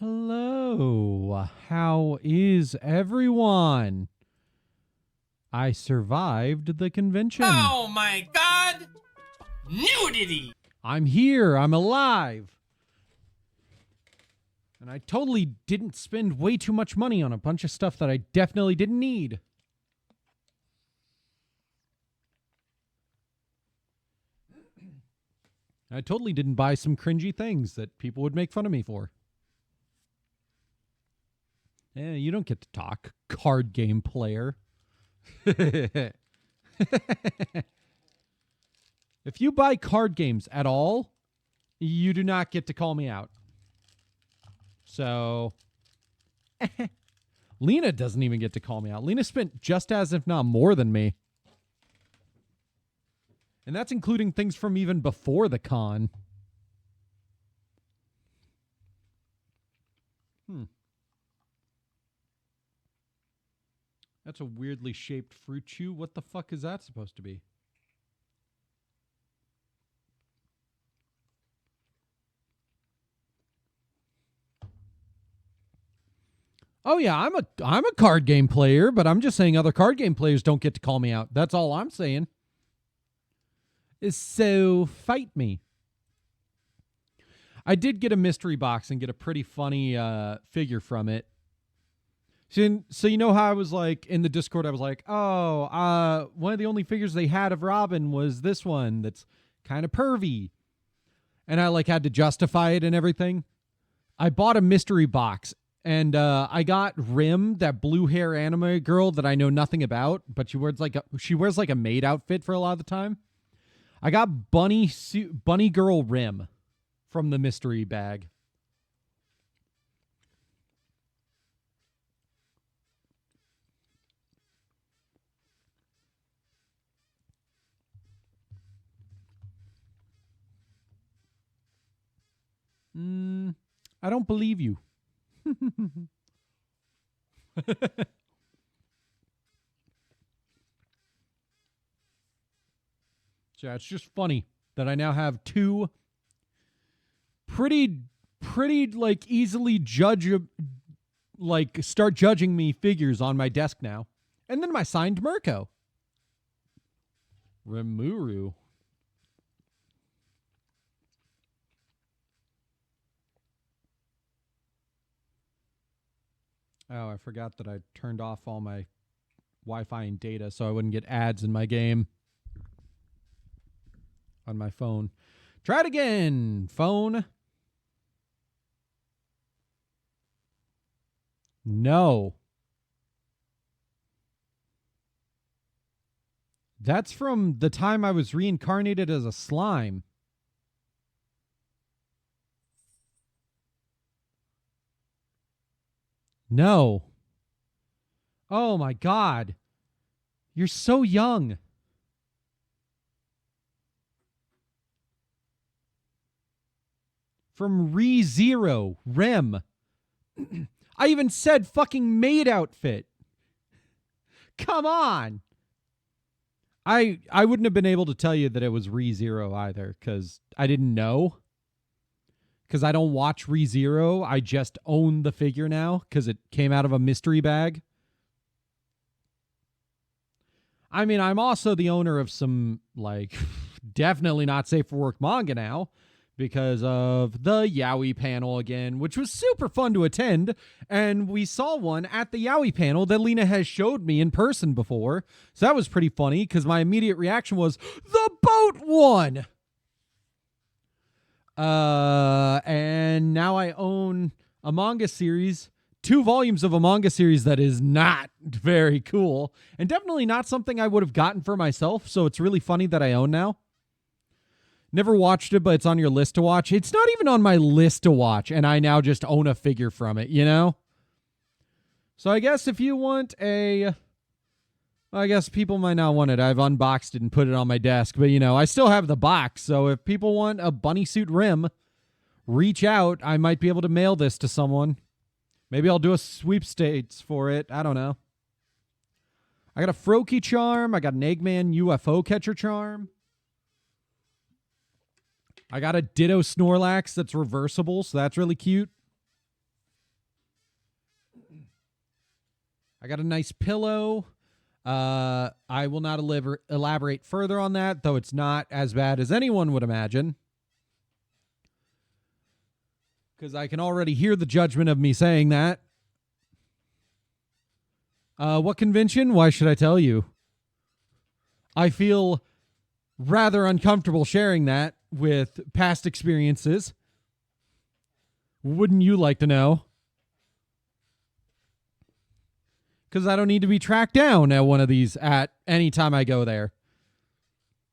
Hello. How is everyone? I survived the convention. Oh my god! Nudity! I'm here. I'm alive. And I totally didn't spend way too much money on a bunch of stuff that I definitely didn't need. I totally didn't buy some cringy things that people would make fun of me for. Yeah, you don't get to talk, card game player. If you buy card games at all, you do not get to call me out. So, Lena doesn't even get to call me out. Lena spent just as, if not more than me. And that's including things from even before the con. That's a weirdly shaped fruit chew. What the fuck is that supposed to be? Oh yeah, I'm a card game player, but I'm just saying other card game players don't get to call me out. That's all I'm saying. So fight me. I did get a mystery box and get a pretty funny figure from it. So you know how I was like, in the Discord, I was like, oh, one of the only figures they had of Robin was this one that's kind of pervy. And I like had to justify it and everything. I bought a mystery box and I got Rim, that blue hair anime girl that I know nothing about, but she wears like a maid outfit for a lot of the time. I got bunny girl Rim from the mystery bag. I don't believe you. Yeah, it's just funny that I now have two pretty like easily start judging me figures on my desk now. And then my signed Mirko. Rimuru. Oh, I forgot that I turned off all my Wi-Fi and data so I wouldn't get ads in my game. On my phone. Try it again, phone. No. That's from the time I was reincarnated as a slime. No. Oh my God. You're so young. From ReZero, Rem. I even said fucking maid outfit. Come on. I wouldn't have been able to tell you that it was ReZero either, because I didn't know. Because I don't watch ReZero. I just own the figure now, because it came out of a mystery bag. I mean, I'm also the owner of some, like, definitely not safe for work manga now. Because of the Yaoi panel again, which was super fun to attend. And we saw one at the Yaoi panel that Lena has showed me in person before. So that was pretty funny because my immediate reaction was, the boat won! And now I own a manga series, 2 volumes of a manga series that is not very cool. And definitely not something I would have gotten for myself. So it's really funny that I own now. Never watched it, but it's on your list to watch. It's not even on my list to watch, and I now just own a figure from it, you know? So I guess if you want I guess people might not want it. I've unboxed it and put it on my desk, but, you know, I still have the box, so if people want a bunny suit Rim, reach out. I might be able to mail this to someone. Maybe I'll do a sweepstakes for it. I don't know. I got a Froakie charm. I got an Eggman UFO catcher charm. I got a Ditto Snorlax that's reversible, so that's really cute. I got a nice pillow. I will not elaborate further on that, though it's not as bad as anyone would imagine. Because I can already hear the judgment of me saying that. What convention? Why should I tell you? I feel rather uncomfortable sharing that with past experiences. Wouldn't you like to know? Because I don't need to be tracked down at one of these at any time I go there.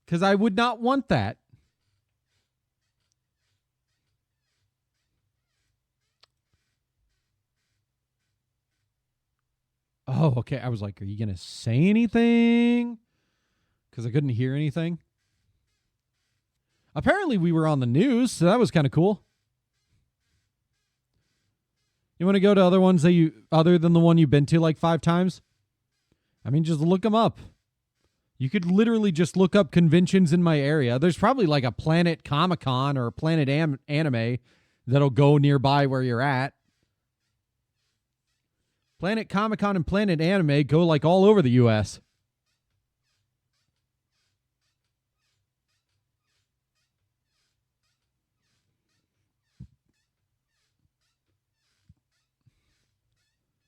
Because I would not want that. Oh, okay. I was like, are you going to say anything? Because I couldn't hear anything. Apparently we were on the news, so that was kind of cool. You want to go to other ones that other than the one you've been to like 5 times? I mean, just look them up. You could literally just look up conventions in my area. There's probably like a Planet Comic-Con or a Planet Anime that'll go nearby where you're at. Planet Comic-Con and Planet Anime go like all over the U.S.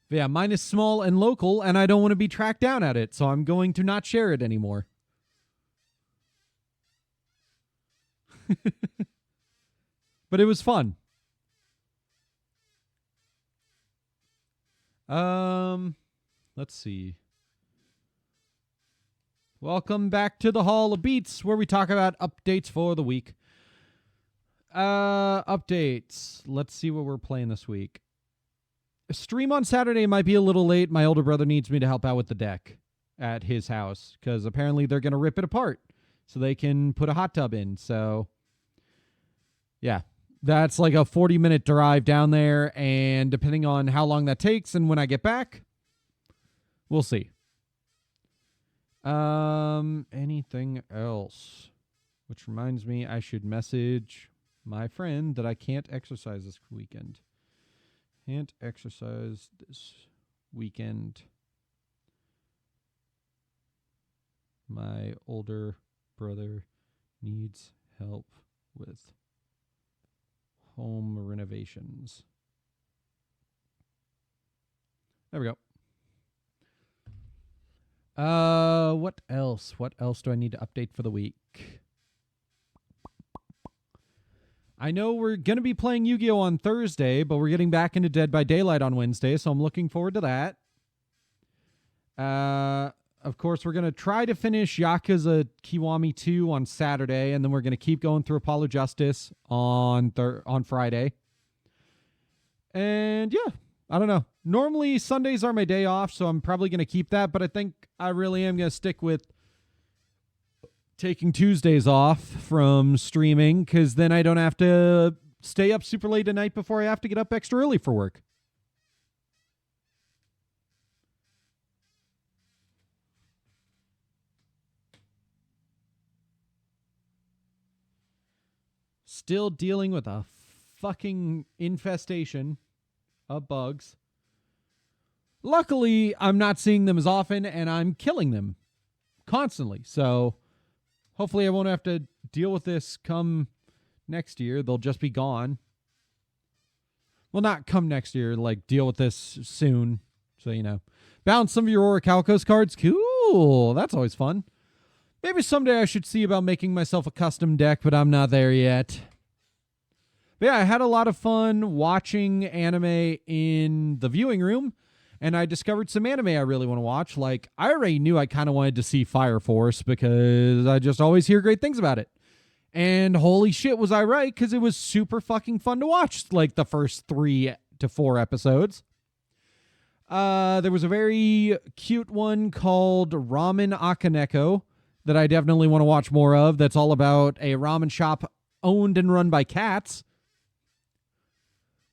But yeah, mine is small and local, and I don't want to be tracked down at it, so I'm going to not share it anymore. But it was fun. Let's see. Welcome back to the Hall of Beats, where we talk about updates for the week. Updates. Let's see what we're playing this week. A stream on Saturday might be a little late. My older brother needs me to help out with the deck at his house, because apparently they're going to rip it apart so they can put a hot tub in. So, yeah. That's like a 40-minute drive down there, and depending on how long that takes and when I get back, we'll see. Anything else? Which reminds me, I should message my friend that I can't exercise this weekend. Can't exercise this weekend. My older brother needs help with home renovations. There we go. What else? What else do I need to update for the week? I know we're going to be playing Yu-Gi-Oh! On Thursday, but we're getting back into Dead by Daylight on Wednesday, so I'm looking forward to that. Of course, we're going to try to finish Yakuza Kiwami 2 on Saturday, and then we're going to keep going through Apollo Justice on Friday. And yeah, I don't know. Normally, Sundays are my day off, so I'm probably going to keep that, but I think I really am going to stick with taking Tuesdays off from streaming, because then I don't have to stay up super late at night before I have to get up extra early for work. Still dealing with a fucking infestation of bugs. Luckily, I'm not seeing them as often, and I'm killing them constantly. So hopefully I won't have to deal with this come next year. They'll just be gone. Well, not come next year, like deal with this soon. So, you know. Bounce some of your Orichalcos cards. Cool. That's always fun. Maybe someday I should see about making myself a custom deck, but I'm not there yet. But yeah, I had a lot of fun watching anime in the viewing room, and I discovered some anime I really want to watch. Like, I already knew I kind of wanted to see Fire Force because I just always hear great things about it. And holy shit, was I right, because it was super fucking fun to watch, like, the first 3 to 4 episodes. There was a very cute one called Ramen Akaneko that I definitely want to watch more of. That's all about a ramen shop owned and run by cats,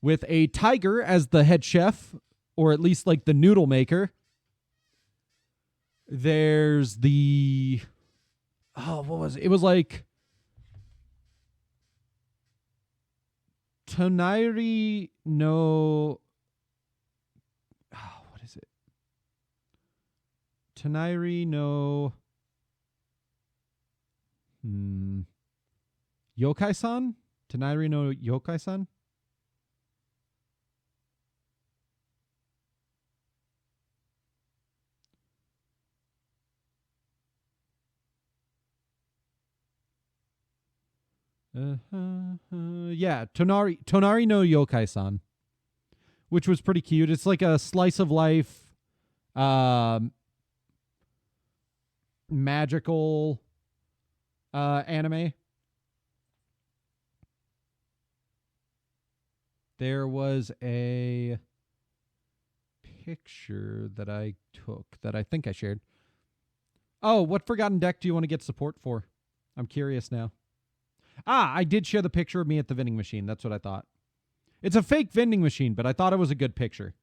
with a tiger as the head chef, or at least like the noodle maker. There's the... Oh, what was it? It was like... Tonairi no... Oh, what is it? Tenairi no Yokai-san? Tenairi no Yokai-san? Yeah, Tonari no Yokai-san, which was pretty cute. It's like a slice of life, magical anime. There was a picture that I took that I think I shared. Oh, what Forgotten Deck do you want to get support for? I'm curious now. I did share the picture of me at the vending machine. That's what I thought. It's a fake vending machine, but I thought it was a good picture.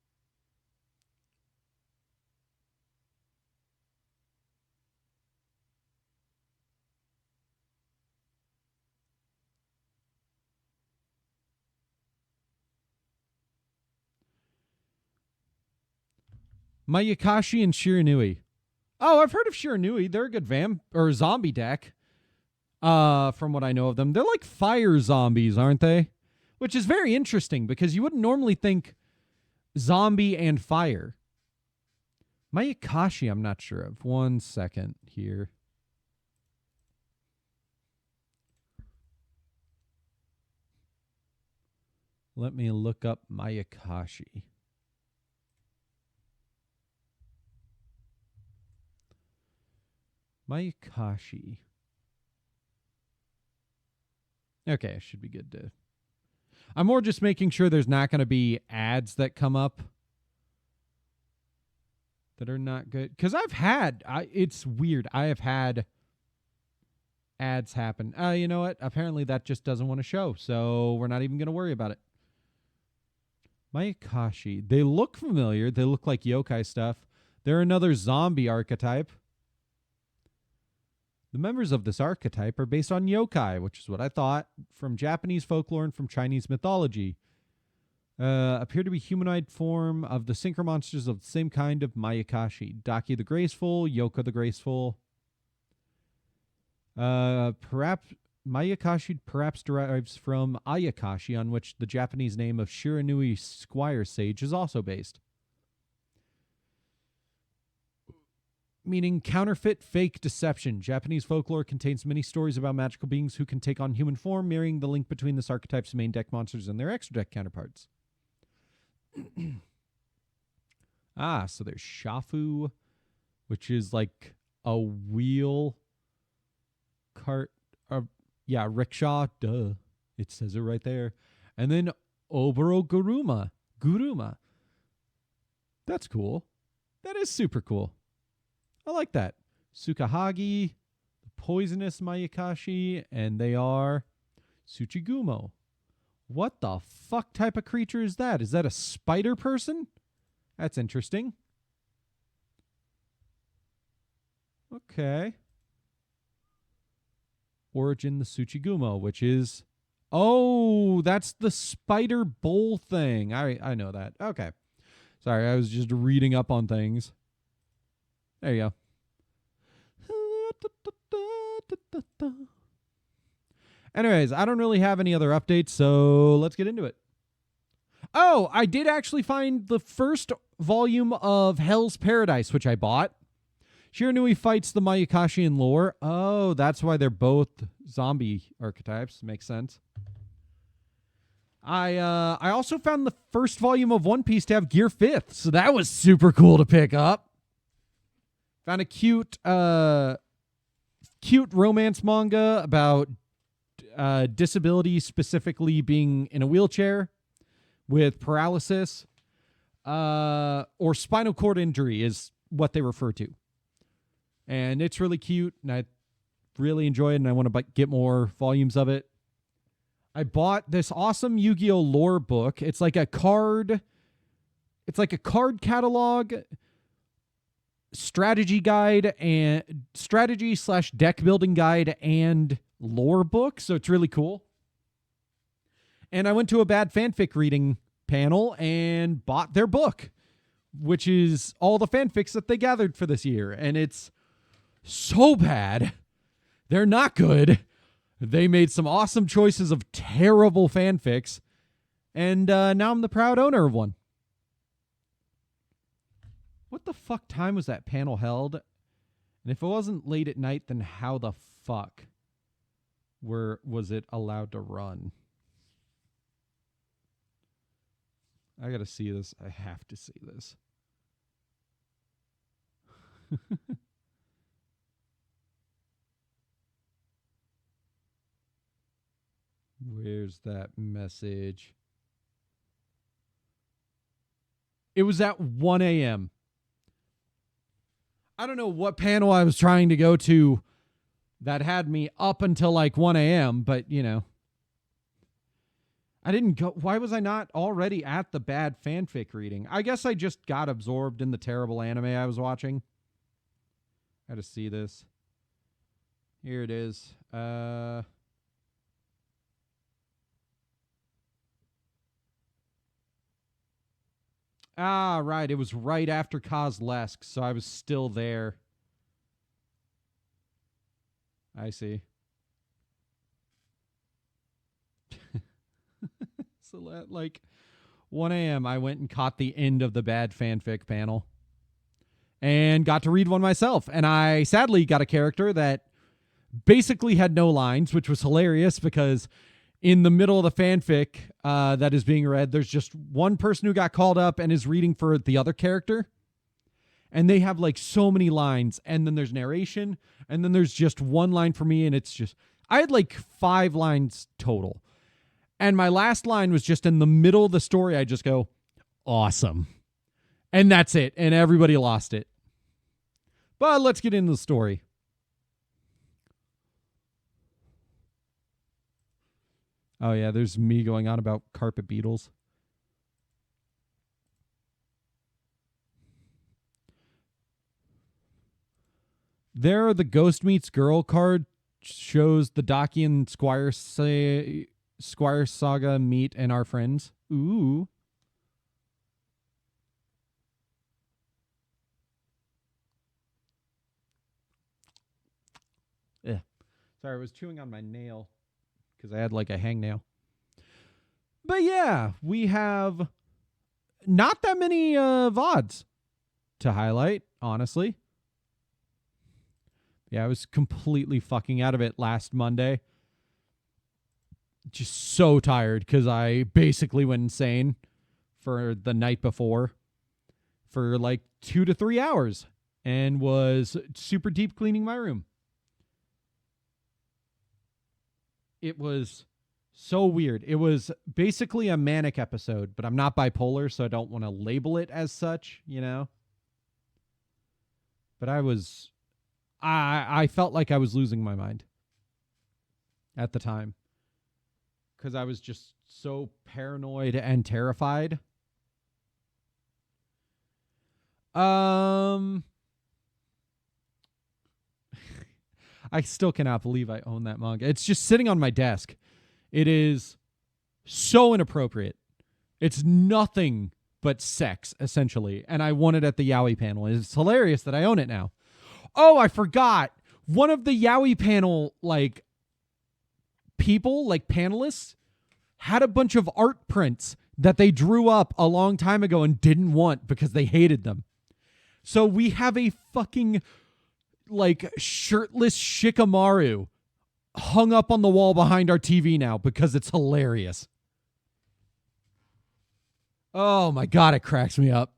Mayakashi and Shiranui. Oh, I've heard of Shiranui. They're a good zombie deck. From what I know of them. They're like fire zombies, aren't they? Which is very interesting because you wouldn't normally think zombie and fire. Mayakashi, I'm not sure of. 1 second here. Let me look up Mayakashi. Mayakashi. Okay, I should be good to... I'm more just making sure there's not going to be ads that come up that are not good. Because it's weird. I have had ads happen. You know what? Apparently that just doesn't want to show, so we're not even going to worry about it. Mayakashi. They look familiar. They look like yokai stuff. They're another zombie archetype. The members of this archetype are based on yokai, which is what I thought, from Japanese folklore and from Chinese mythology. Appear to be humanoid form of the synchro monsters of the same kind of Mayakashi. Daki the Graceful, Yoko the Graceful. Perhaps Mayakashi perhaps derives from Ayakashi, on which the Japanese name of Shiranui Squire Sage is also based. Meaning counterfeit, fake, deception. Japanese folklore contains many stories about magical beings who can take on human form, mirroring the link between this archetype's main deck monsters and their extra deck counterparts. So there's Shafu, which is like a wheel cart. Rickshaw. Duh. It says it right there. And then Oboro Guruma. That's cool. That is super cool. I like that. Tsukahagi, the poisonous Mayakashi, and they are Tsuchigumo. What the fuck type of creature is that? Is that a spider person? That's interesting. Okay. Origin the Tsuchigumo, which is... Oh, that's the spider bowl thing. I know that. Okay. Sorry, I was just reading up on things. There you go. Anyways, I don't really have any other updates, so let's get into it. Oh, I did actually find the first volume of Hell's Paradise, which I bought. Shiranui fights the Mayakashi in lore. Oh, that's why they're both zombie archetypes. Makes sense. I also found the first volume of One Piece to have Gear 5th, so that was super cool to pick up. Found a cute romance manga about disability, specifically being in a wheelchair with paralysis or spinal cord injury is what they refer to. And it's really cute, and I really enjoy it, and I want to get more volumes of it. I bought this awesome Yu-Gi-Oh! Lore book. It's like a card catalog, strategy guide, and strategy/deck building guide and lore book. So it's really cool. And I went to a bad fanfic reading panel and bought their book. which is all the fanfics that they gathered for this year. And it's so bad. They're not good. They made some awesome choices of terrible fanfics. And now I'm the proud owner of one. What the fuck time was that panel held? And if it wasn't late at night, then how the fuck was it allowed to run? I gotta see this. I have to see this. Where's that message? It was at 1 a.m. I don't know what panel I was trying to go to that had me up until like 1 a.m., but, you know. I didn't go. Why was I not already at the bad fanfic reading? I guess I just got absorbed in the terrible anime I was watching. I had to see this. Here it is. Right. It was right after Kozlesk, so I was still there. I see. So at like 1 a.m., I went and caught the end of the bad fanfic panel and got to read one myself. And I sadly got a character that basically had no lines, which was hilarious because in the middle of the fanfic that is being read, there's just one person who got called up and is reading for the other character. And they have like so many lines. And then there's narration. And then there's just one line for me. And it's just, I had like 5 lines total. And my last line was just in the middle of the story. I just go, awesome. And that's it. And everybody lost it. But let's get into the story. Oh, yeah, there's me going on about carpet beetles. There, the Ghost Meets Girl card shows the Daki and Squire Saga meet and are friends. Ooh. Yeah. Sorry, I was chewing on my nail because I had like a hangnail. But yeah, we have not that many VODs to highlight, honestly. Yeah, I was completely fucking out of it last Monday. Just so tired because I basically went insane for the night before for like 2 to 3 hours and was super deep cleaning my room. It was so weird. It was basically a manic episode, but I'm not bipolar, so I don't want to label it as such, you know? But I felt like I was losing my mind at the time. Because I was just so paranoid and terrified. I still cannot believe I own that manga. It's just sitting on my desk. It is so inappropriate. It's nothing but sex, essentially. And I won it at the Yaoi panel. It's hilarious that I own it now. Oh, I forgot. One of the Yaoi panel, like, people, like panelists, had a bunch of art prints that they drew up a long time ago and didn't want because they hated them. So we have a fucking like shirtless Shikamaru hung up on the wall behind our TV now because it's hilarious. Oh my God, it cracks me up.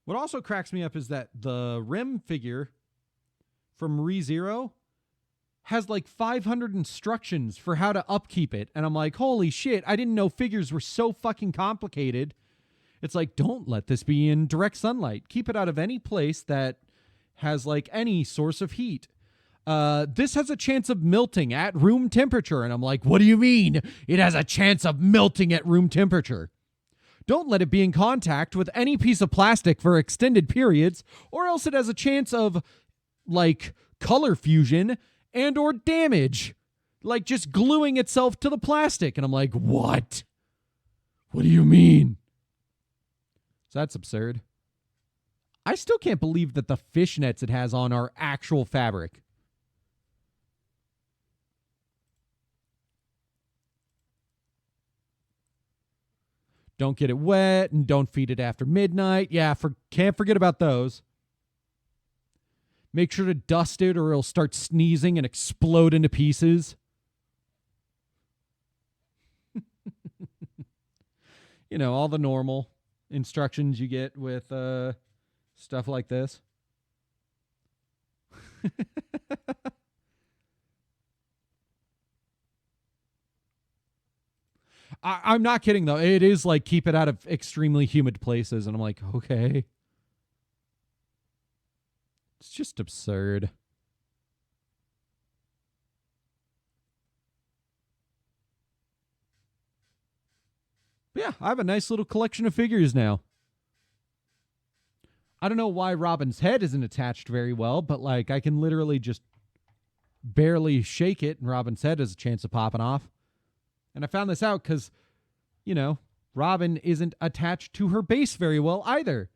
What also cracks me up is that the Rim figure from ReZero has like 500 instructions for how to upkeep it. And I'm like, holy shit, I didn't know figures were so fucking complicated. It's like, don't let this be in direct sunlight. Keep it out of any place that has like any source of heat. This has a chance of melting at room temperature. And I'm like, what do you mean it has a chance of melting at room temperature? Don't let it be in contact with any piece of plastic for extended periods, or else it has a chance of, like, color fusion and or damage. like just gluing itself to the plastic. And I'm like, what? What do you mean? So that's absurd. I still can't believe that the fishnets it has on are actual fabric. Don't get it wet and don't feed it after midnight. Yeah, can't forget about those. Make sure to dust it or it'll start sneezing and explode into pieces. You know, all the normal instructions you get with stuff like this. I'm not kidding, though. It is like keep it out of extremely humid places. And I'm like, okay. It's just absurd. But yeah, I have a nice little collection of figures now. I don't know why Robin's head isn't attached very well, but like I can literally just barely shake it and Robin's head has a chance of popping off. And I found this out because, you know, Robin isn't attached to her base very well either.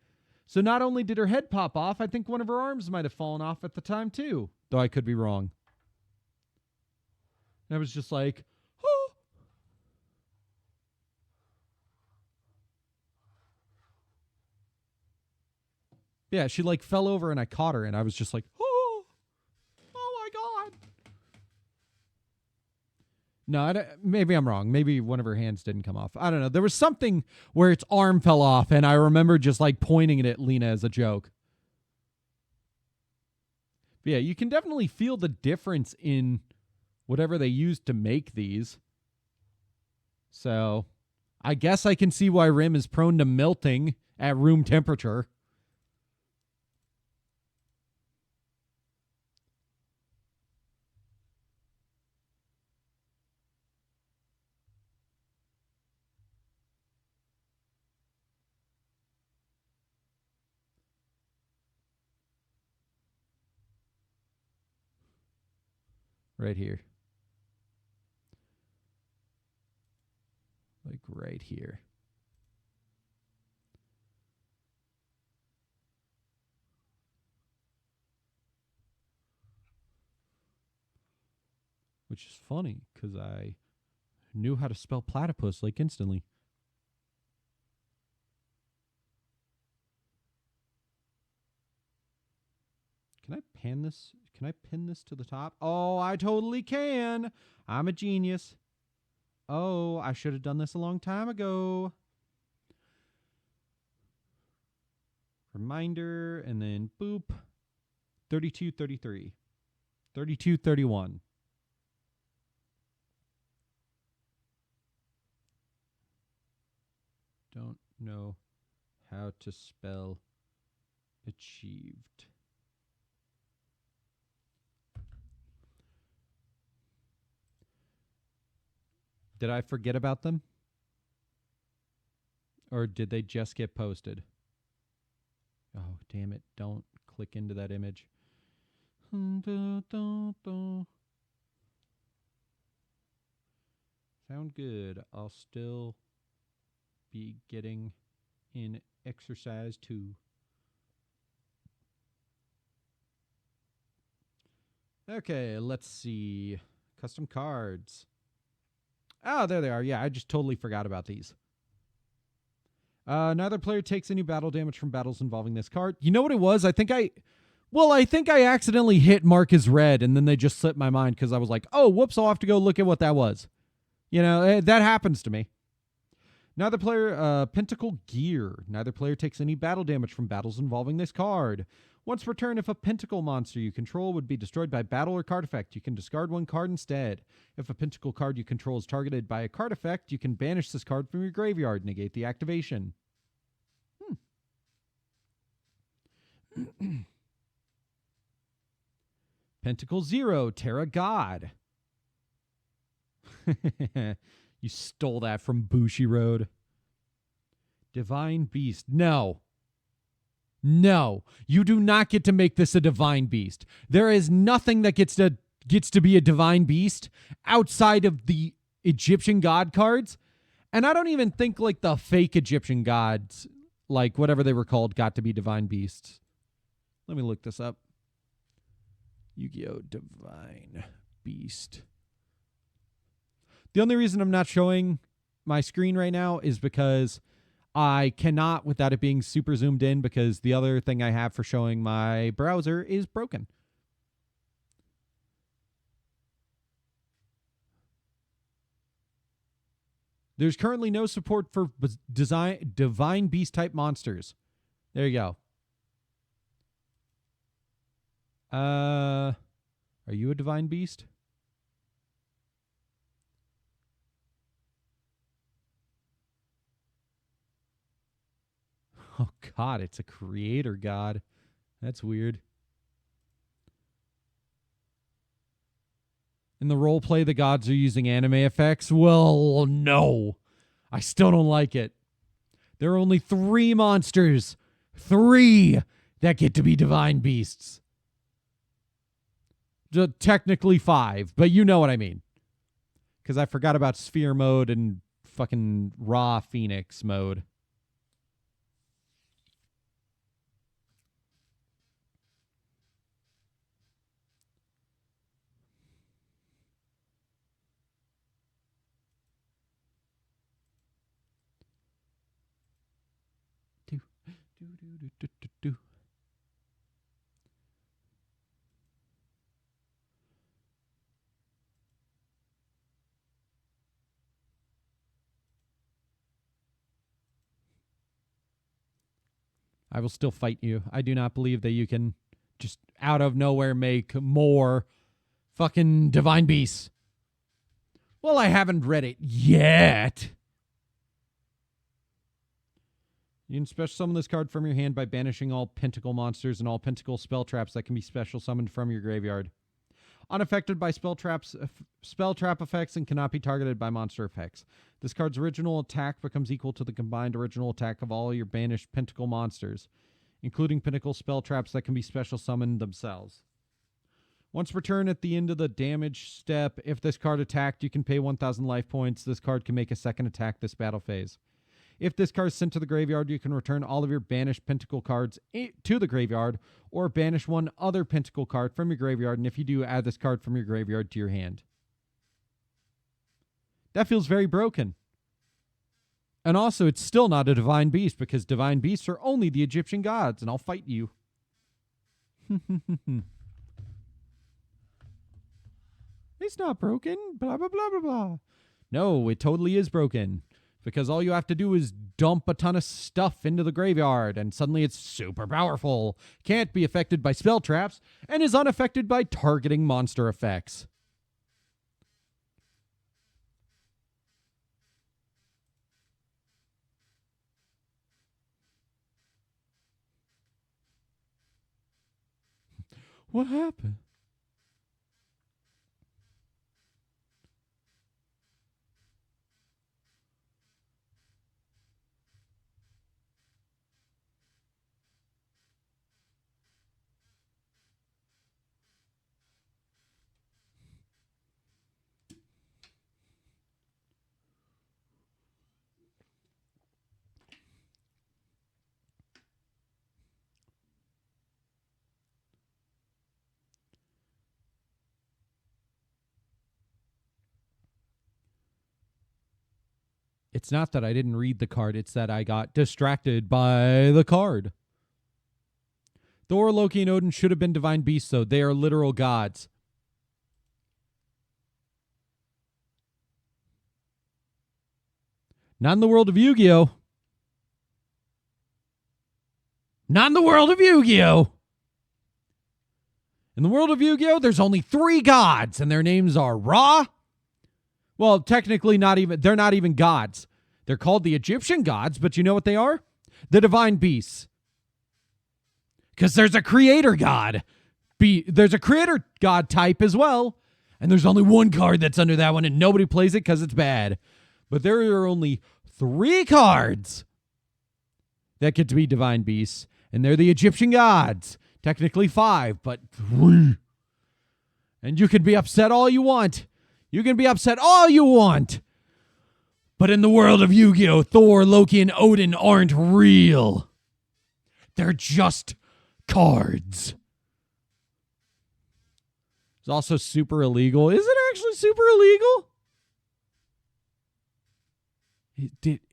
So not only did her head pop off, I think one of her arms might have fallen off at the time too. Though I could be wrong. And I was just like, oh. Yeah, she like fell over and I caught her and I was just like, oh my God. No, maybe I'm wrong. Maybe one of her hands didn't come off. I don't know. There was something where its arm fell off, and I remember just like pointing it at Lena as a joke. But yeah, you can definitely feel the difference in whatever they used to make these. So I guess I can see why Rim is prone to melting at room temperature. Right here. Like right here. Which is funny, because I knew how to spell platypus like instantly. Can I pan this? Can I pin this to the top? Oh, I totally can. I'm a genius. Oh, I should have done this a long time ago. Reminder, and then boop. 3233. 3231. Don't know how to spell achieved. Did I forget about them? Or did they just get posted? Oh, damn it. Don't click into that image. Sound good. I'll still be getting in exercise too. Okay, let's see. Custom cards. Oh, there they are. Yeah, I just totally forgot about these. Neither player takes any battle damage from battles involving this card. You know what it was? I think I accidentally hit Mark as red, and then they just slipped my mind because I was like, oh, whoops, I'll have to go look at what that was. You know, that happens to me. Neither player, Pentacle Gear. Neither player takes any battle damage from battles involving this card. Once per turn, if a Pentacle monster you control would be destroyed by battle or card effect, you can discard one card instead. If a Pentacle card you control is targeted by a card effect, you can banish this card from your graveyard, negate the activation. Pentacle 0, Terra God. You stole that from Bushi Road. Divine Beast. No. No. You do not get to make this a Divine Beast. There is nothing that gets to gets to be a divine beast outside of the Egyptian god cards. And I don't even think like the fake Egyptian gods, like whatever they were called, got to be divine beasts. Let me look this up. Yu-Gi-Oh! Divine Beast. The only reason I'm not showing my screen right now is because I cannot without it being super zoomed in, because the other thing I have for showing my browser is broken. There's currently no support for divine beast type monsters. There you go. Are you a divine beast? Oh, God, it's a creator god. That's weird. In the roleplay, the gods are using anime effects. Well, no. I still don't like it. There are only 3 monsters. 3 that get to be divine beasts. Technically 5, but you know what I mean. Because I forgot about sphere mode and fucking raw phoenix mode. Do. I will still fight you. I do not believe that you can just out of nowhere make more fucking divine beasts. Well, I haven't read it yet. You can special summon this card from your hand by banishing all pentacle monsters and all pentacle spell traps that can be special summoned from your graveyard. Unaffected by spell trap effects and cannot be targeted by monster effects. This card's original attack becomes equal to the combined original attack of all your banished pentacle monsters, including pentacle spell traps that can be special summoned themselves. Once returned at the end of the damage step, if this card attacked, you can pay 1,000 life points. This card can make a second attack this battle phase. If this card is sent to the graveyard, you can return all of your banished pentacle cards to the graveyard, or banish one other pentacle card from your graveyard, and if you do, add this card from your graveyard to your hand. That feels very broken. And also, it's still not a divine beast, because divine beasts are only the Egyptian gods, and I'll fight you. It's not broken, blah, blah, blah, blah, blah. No, it totally is broken. Because all you have to do is dump a ton of stuff into the graveyard, and suddenly it's super powerful, can't be affected by spell traps, and is unaffected by targeting monster effects. What happened? It's not that I didn't read the card, it's that I got distracted by the card. Thor, Loki, and Odin should have been divine beasts, though. They are literal gods. Not in the world of Yu-Gi-Oh! Not in the world of Yu-Gi-Oh! In the world of Yu-Gi-Oh, there's only 3 gods, and their names are Ra. Well, technically they're not even gods. They're called the Egyptian gods, but you know what they are? The divine beasts. Because there's a creator god. There's a creator god type as well, and there's only 1 card that's under that one, and nobody plays it because it's bad. But there are only 3 cards that get to be divine beasts, and they're the Egyptian gods. Technically 5, but 3. And you can be upset all you want. You can be upset all you want. But in the world of Yu-Gi-Oh!, Thor, Loki, and Odin aren't real. They're just cards. It's also super illegal. Is it actually super illegal?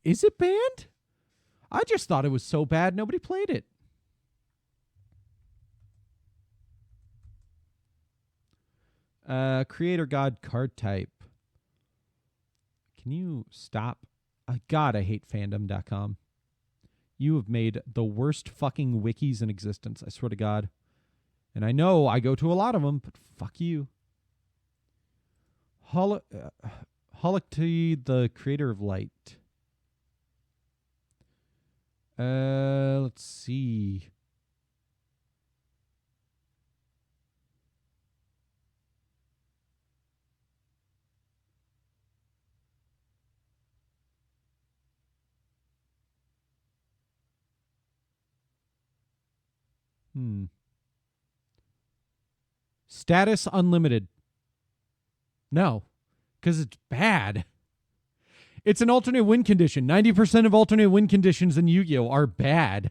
Is it banned? I just thought it was so bad nobody played it. Creator God card type. Can you stop? God, I hate fandom.com. You have made the worst fucking wikis in existence, I swear to God. And I know I go to a lot of them, but fuck you. Holocty, the creator of light. Let's see. Status unlimited. No, because it's bad. It's an alternate win condition. 90% of alternate win conditions in Yu-Gi-Oh! Are bad.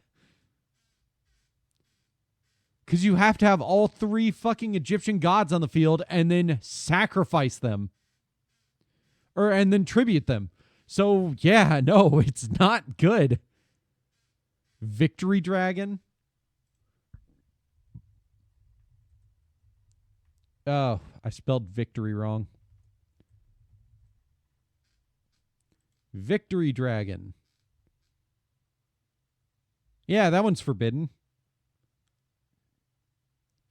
Because you have to have all 3 fucking Egyptian gods on the field and then sacrifice them. And then tribute them. So, yeah, no, it's not good. Victory Dragon. Oh, I spelled victory wrong. Victory Dragon. Yeah, that one's forbidden.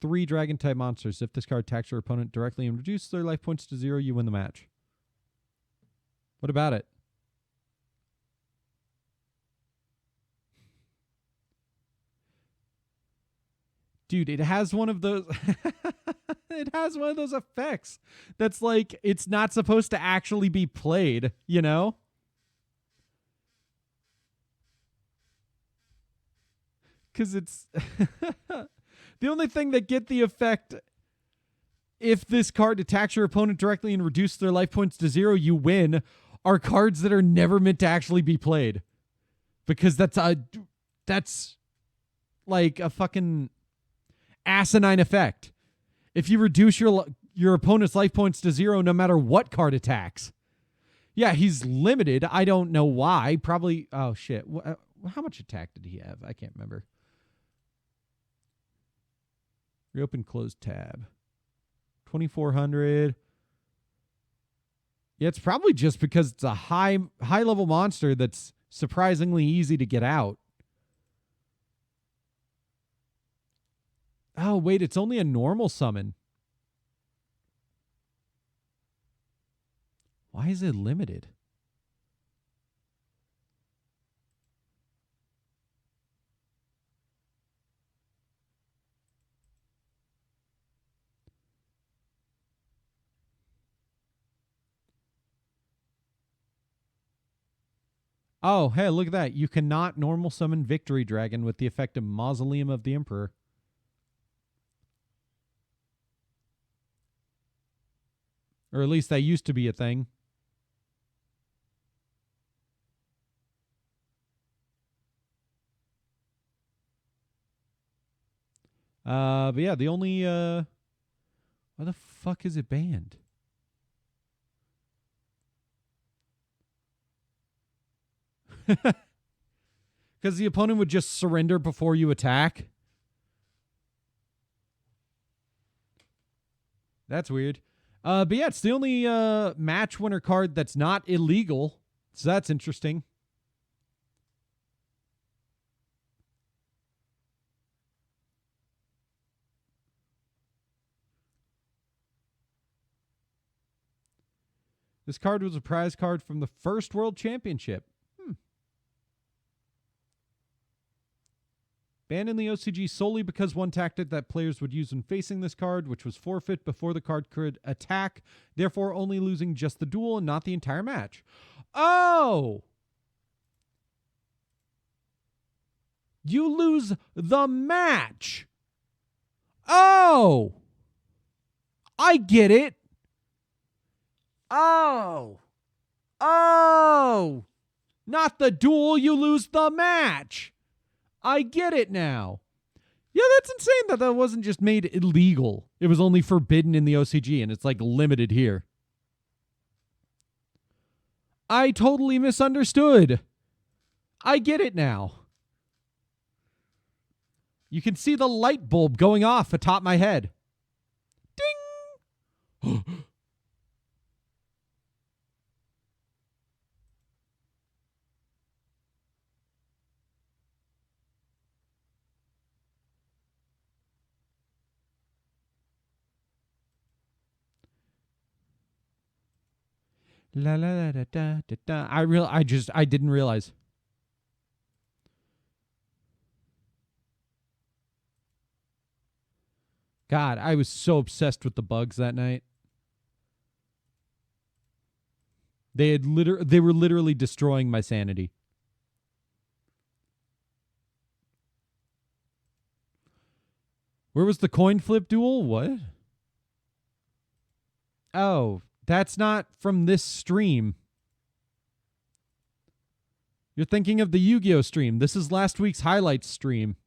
3 dragon type monsters. If this card attacks your opponent directly and reduces their life points to 0, you win the match. What about it? Dude, it has one of those it has one of those effects that's like it's not supposed to actually be played, you know? Cuz it's the only thing that get the effect if this card attacks your opponent directly and reduces their life points to 0, you win, are cards that are never meant to actually be played. Because that's like a fucking asinine effect. If you reduce your opponent's life points to 0 no matter what card attacks. Yeah, he's limited. I don't know why. Probably, oh shit. How much attack did he have? I can't remember. Reopen closed tab. 2,400. Yeah, it's probably just because it's a high level monster that's surprisingly easy to get out. Oh, wait, it's only a normal summon. Why is it limited? Oh, hey, look at that. You cannot normal summon Victory Dragon with the effect of Mausoleum of the Emperor. Or at least that used to be a thing. But yeah, the only... why the fuck is it banned? Because the opponent would just surrender before you attack. That's weird. But yeah, it's the only match winner card that's not illegal. So that's interesting. This card was a prize card from the first World Championship. Banned in the OCG solely because one tactic that players would use when facing this card, which was forfeit before the card could attack, therefore only losing just the duel and not the entire match. Oh! You lose the match! Oh! I get it. Oh. Oh. Not the duel, you lose the match. I get it now. Yeah, that's insane that wasn't just made illegal. It was only forbidden in the OCG, and it's like limited here. I totally misunderstood. I get it now. You can see the light bulb going off atop my head. Ding! La la la da da da da. I didn't realize. God, I was so obsessed with the bugs that night. They were literally destroying my sanity. Where was the coin flip duel? What? Oh, that's not from this stream. You're thinking of the Yu-Gi-Oh stream. This is last week's highlights stream.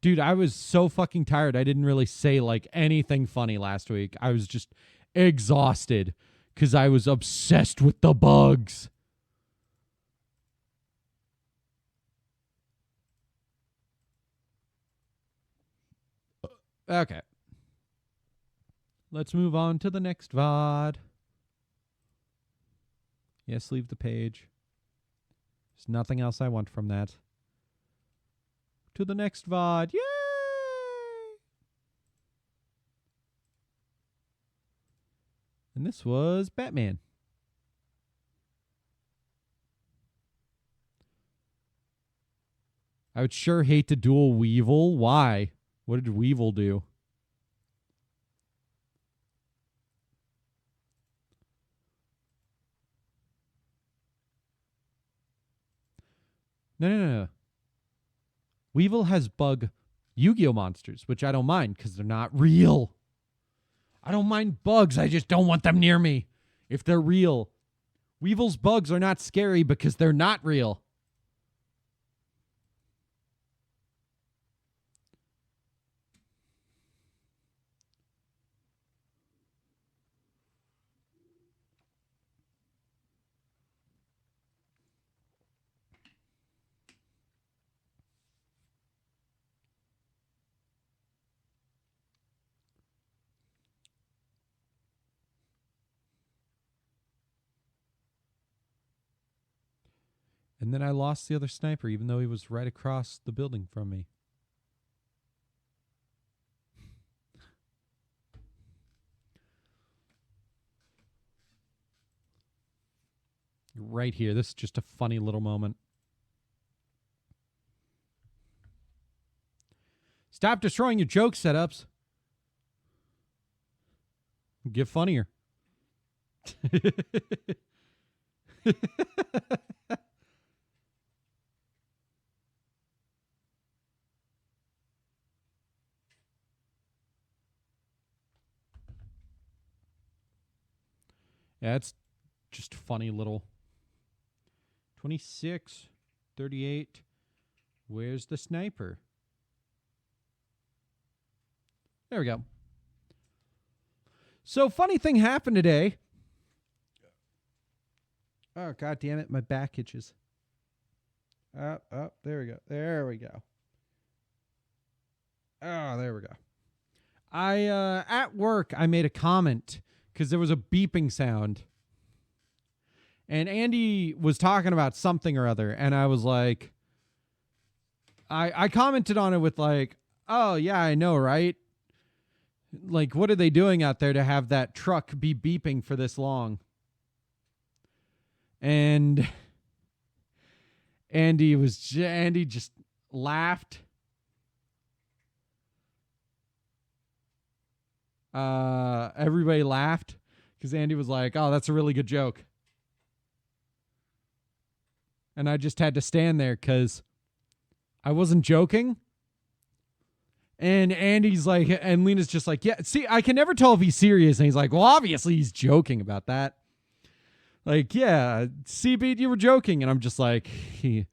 Dude, I was so fucking tired. I didn't really say like anything funny last week. I was just exhausted because I was obsessed with the bugs. Okay. Let's move on to the next VOD. Yes, leave the page. There's nothing else I want from that. To the next VOD. Yay! And this was Batman. I would sure hate to duel Weevil. Why? What did Weevil do? No. Weevil has bug Yu-Gi-Oh monsters, which I don't mind because they're not real. I don't mind bugs. I just don't want them near me if they're real. Weevil's bugs are not scary because they're not real. And then I lost the other sniper, even though he was right across the building from me. Right here. This is just a funny little moment. Stop destroying your joke setups. Get funnier. Yeah, it's just funny little 26, 38. Where's the sniper? There we go. So, funny thing happened today. Oh, God damn it. My back itches. Oh, there we go. There we go. Oh, there we go. At work, I made a comment because there was a beeping sound. And Andy was talking about something or other. And I was like, I commented on it with like, oh, yeah, I know, right? Like, what are they doing out there to have that truck be beeping for this long? And Andy just laughed. everybody laughed because Andy was like, "Oh, that's a really good joke," and I just had to stand there because I wasn't joking. And Andy's like, and Lena's just like, yeah, see, I can never tell if he's serious. And he's like, well, obviously he's joking about that. Like, yeah, C-Beat, you were joking. And I'm just like, he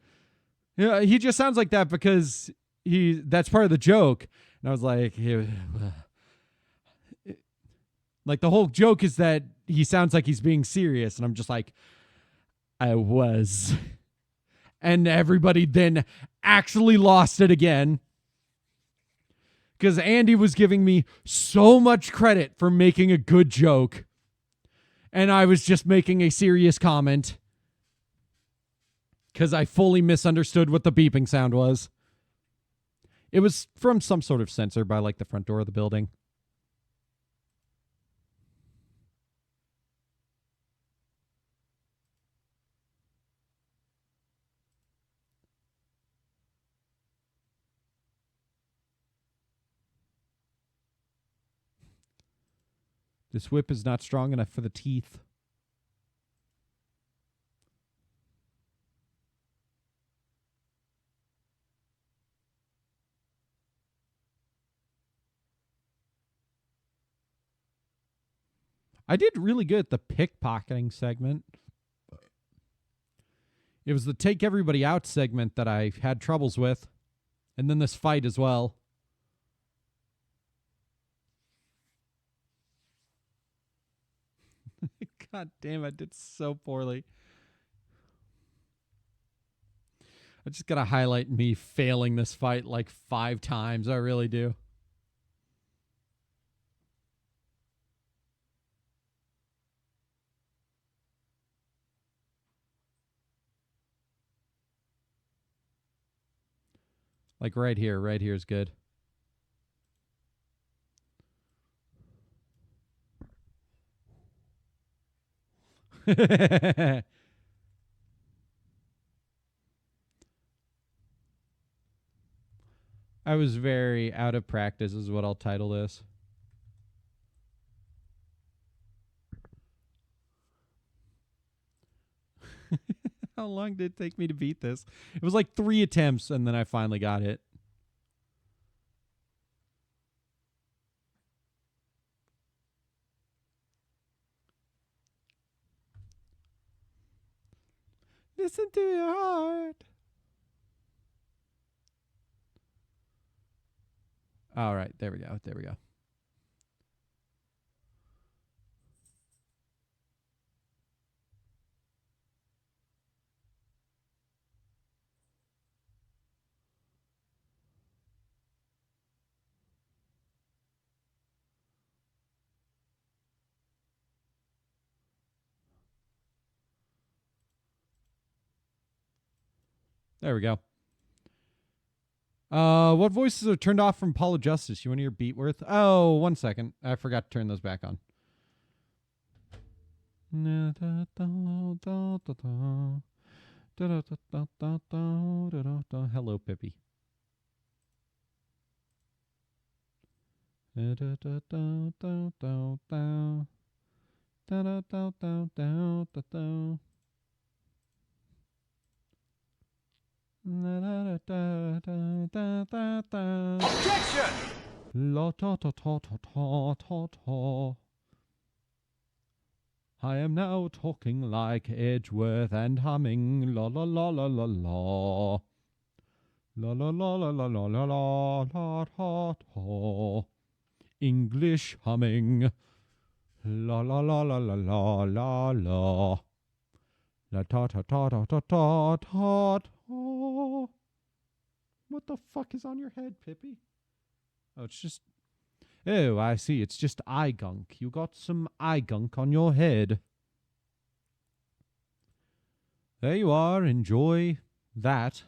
just sounds like that because that's part of the joke. And I was like, like the whole joke is that he sounds like he's being serious. And I'm just like, I was. And everybody then actually lost it again. Because Andy was giving me so much credit for making a good joke. And I was just making a serious comment. Because I fully misunderstood what the beeping sound was. It was from some sort of sensor by like the front door of the building. This whip is not strong enough for the teeth. I did really good at the pickpocketing segment. It was the take everybody out segment that I had troubles with. And then this fight as well. God damn, I did so poorly. I just gotta highlight me failing this fight like 5 times. I really do. Like right here. Right here is good. I was very out of practice is what I'll title this. How long did it take me to beat this? It was like 3 attempts and then I finally got it. Listen to your heart. All right, there we go. There we go. There we go. What voices are turned off from Apollo Justice? You want to hear Beatworth? Oh, 1 second. I forgot to turn those back on. Hello, Pippi. Objection! La ta ta ta ta ta ta ta. I am now talking like Edgeworth and humming la la la la la la. La la la la la la la la la la la. English humming. La la la la la la la la. La ta ta ta ta ta ta ta ta. What the fuck is on your head, Pippi? Oh, it's just... Oh, I see. It's just eye gunk. You got some eye gunk on your head. There you are. Enjoy that.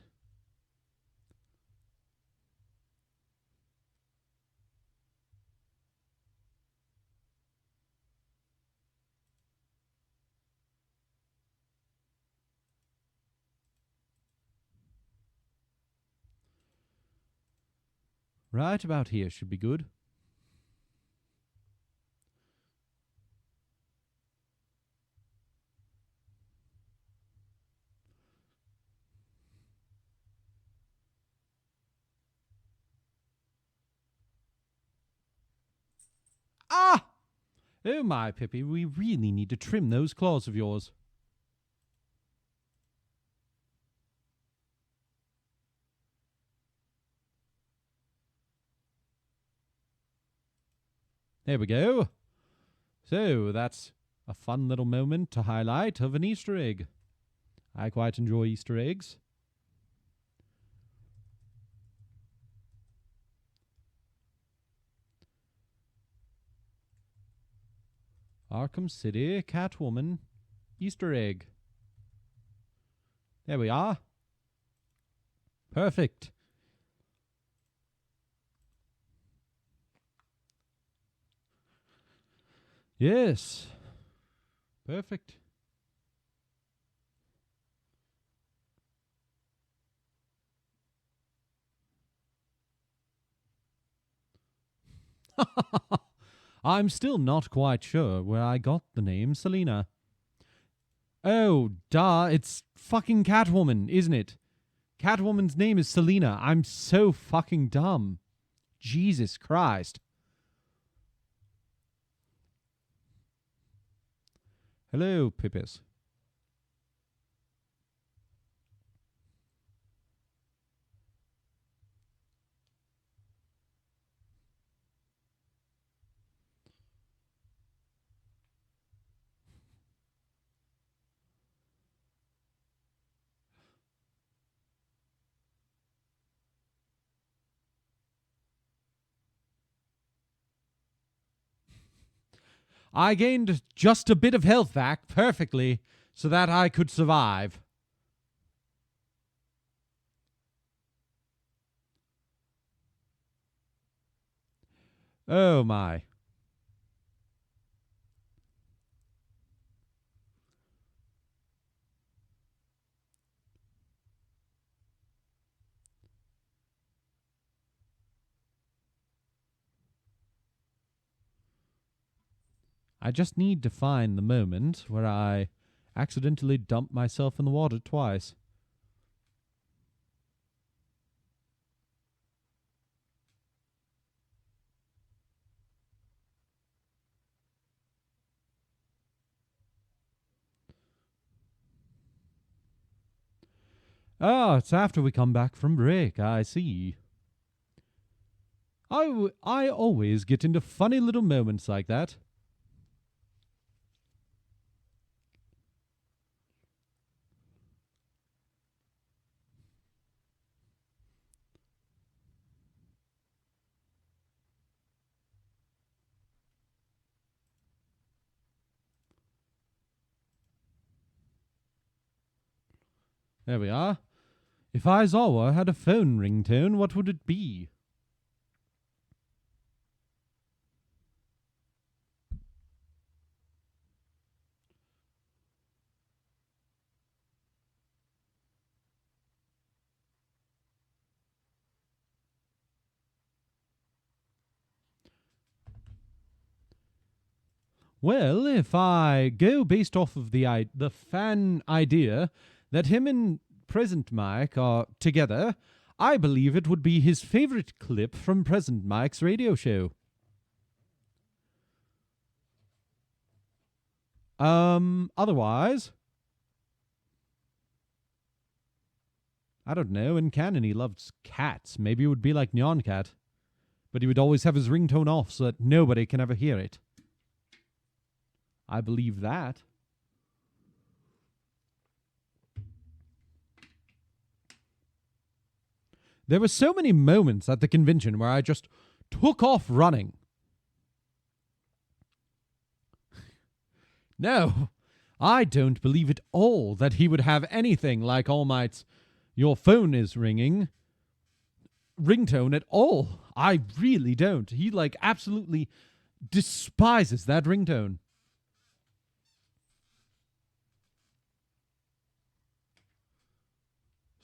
Right about here should be good. Oh my, Pippi, we really need to trim those claws of yours. There we go. So, that's a fun little moment to highlight of an Easter egg. I quite enjoy Easter eggs. Arkham City, Catwoman, Easter egg. There we are. Perfect. Yes. Perfect. I'm still not quite sure where I got the name Selena. Oh, duh, it's fucking Catwoman, isn't it? Catwoman's name is Selena. I'm so fucking dumb. Jesus Christ. Hello, Pippis. I gained just a bit of health back perfectly so that I could survive. Oh my. I just need to find the moment where I accidentally dumped myself in the water twice. Ah, it's after we come back from break, I see. I always get into funny little moments like that. There we are. If Aizawa had a phone ringtone, what would it be? Well, if I go based off of the fan idea that him and Present Mike are together, I believe it would be his favorite clip from Present Mike's radio show. Otherwise, I don't know. In canon, he loves cats. Maybe it would be like Nyan Cat, but he would always have his ringtone off so that nobody can ever hear it. I believe that. There were so many moments at the convention where I just took off running. No, I don't believe at all that he would have anything like All Might's "Your phone is ringing" ringtone at all. I really don't. He absolutely despises that ringtone.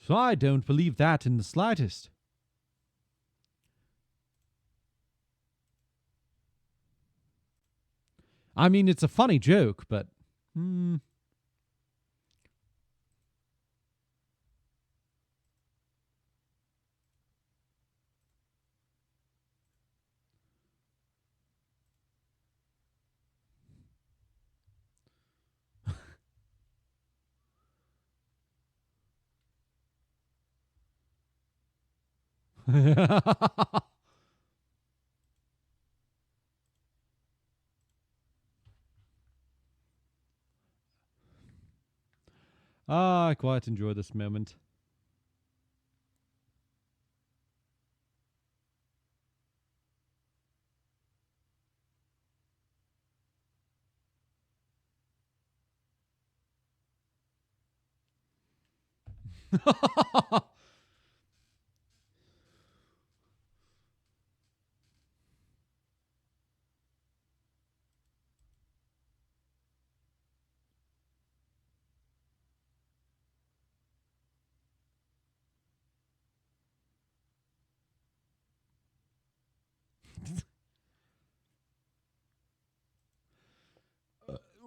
So I don't believe that in the slightest. I mean, it's a funny joke, but... I quite enjoy this moment.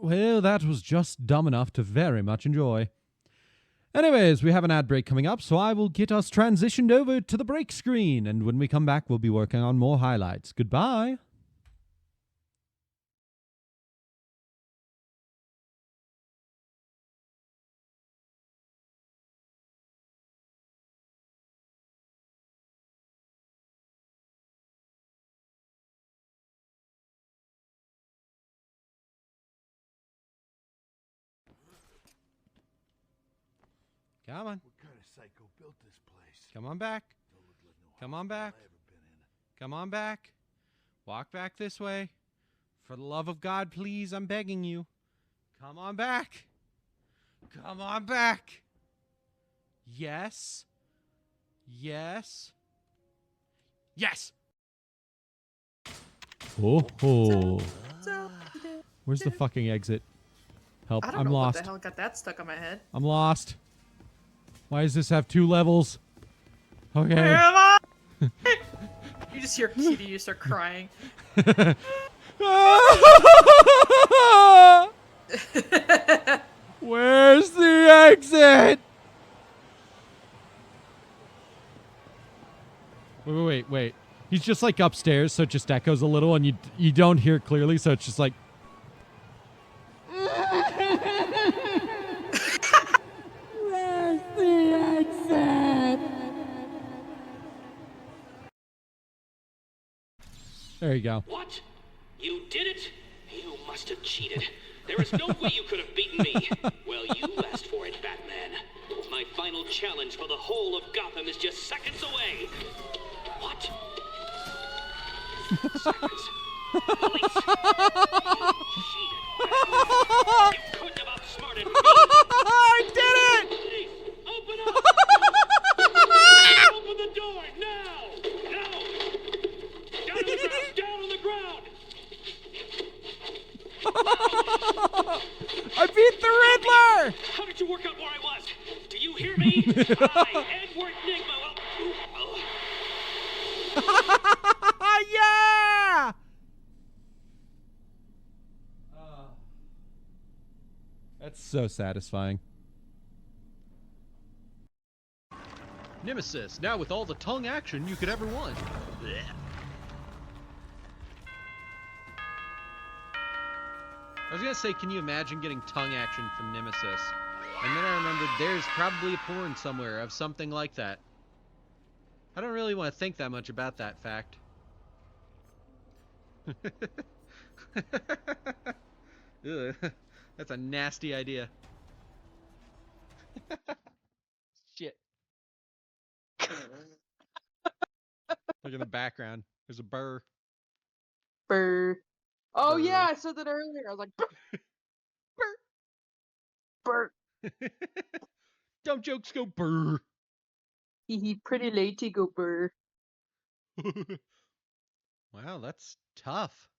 Well, that was just dumb enough to very much enjoy. Anyways, we have an ad break coming up, so I will get us transitioned over to the break screen, and when we come back, we'll be working on more highlights. Goodbye. Come on. What kind of psycho built this place? Come on back. Don't look like no Come on hospital back. I ever been in. Come on back. Walk back this way. For the love of God, please, I'm begging you. Come on back. Come on back. Yes. Yes. Yes. Oh. Where's the fucking exit? Help, I don't I'm know lost. what the hell got that stuck on my head. I'm lost. Why does this have 2 levels? Okay. Where am I? You just hear Kitty, you start crying. Where's the exit? Wait. He's just like upstairs, so it just echoes a little, and you don't hear clearly, so it's just like. Where's the exit? There you go. What? You did it? You must have cheated. There is no way you could have beaten me. Well, you asked for it, Batman. My final challenge for the whole of Gotham is just seconds away. What? Sirens. Police. You cheated, Batman. You couldn't have outsmarted me. I did it! Police, open up! Open the door, now! Now! Down on the ground! Down on the ground! I beat the Riddler! How did you work out where I was? Do you hear me? I, Edward Nigma, Yeah! That's so satisfying. Nemesis, now with all the tongue action you could ever want. Blech. I was gonna say, can you imagine getting tongue action from Nemesis? And then I remembered there's probably a porn somewhere of something like that. I don't really want to think that much about that fact. Ugh, that's a nasty idea. Shit. Look in the background. There's a burr. Burr. Oh Burr. yeah, I said that earlier. I was like, burr. Burr. Burr. Dumb jokes go burr. Hee hee, pretty lady go burr. Wow, that's tough.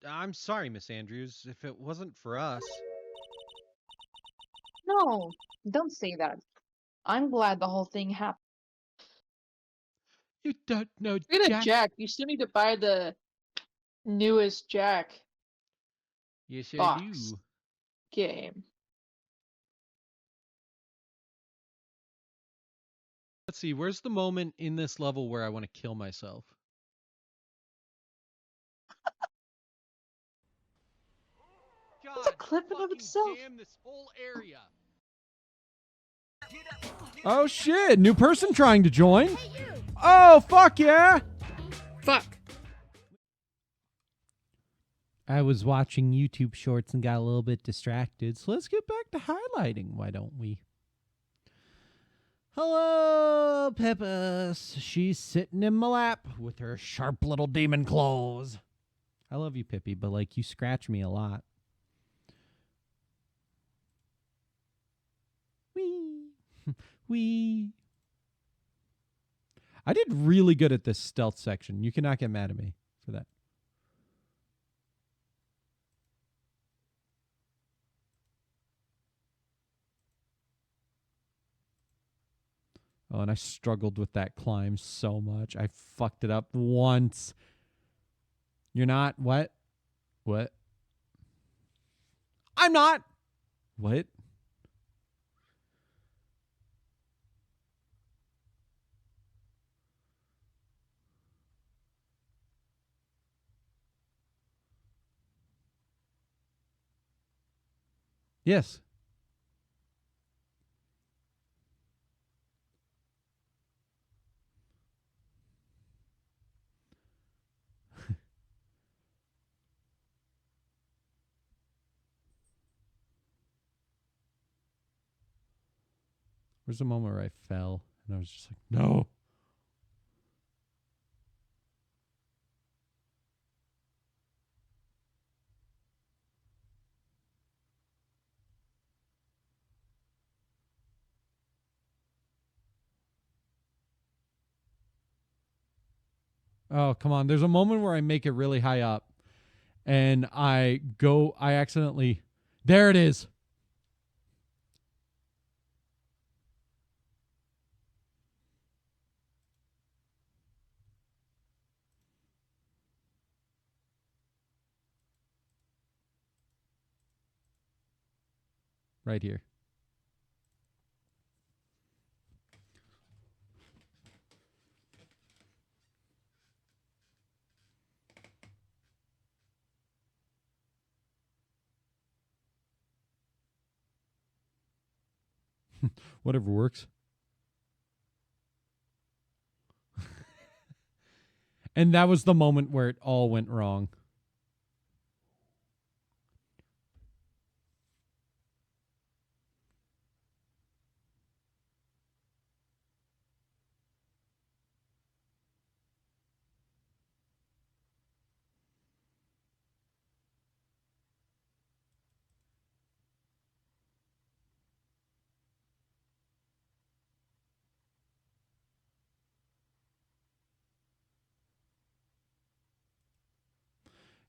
I'm sorry, Miss Andrews. If it wasn't for us. No, don't say that. I'm glad the whole thing happened. You don't know Look at Jack. Jack. You still need to buy the newest Jack Yes, I box do. game. Let's see, where's the moment in this level where I want to kill myself? It's a clip in of itself. Damn this whole area. Oh shit, new person trying to join. Oh, fuck yeah! Fuck. I was watching YouTube shorts and got a little bit distracted, so let's get back to highlighting, why don't we? Hello, Peppus. She's sitting in my lap with her sharp little demon claws. I love you, Pippi, but, like, you scratch me a lot. Wee. Wee. I did really good at this stealth section. You cannot get mad at me for that. Oh, and I struggled with that climb so much. I fucked it up once. You're not? What? What? I'm not. What? Yes. There's a moment where I fell, and I was just like, no. Oh, come on. There's a moment where I make it really high up, and I accidentally, there it is. Right here. Whatever works. And that was the moment where it all went wrong.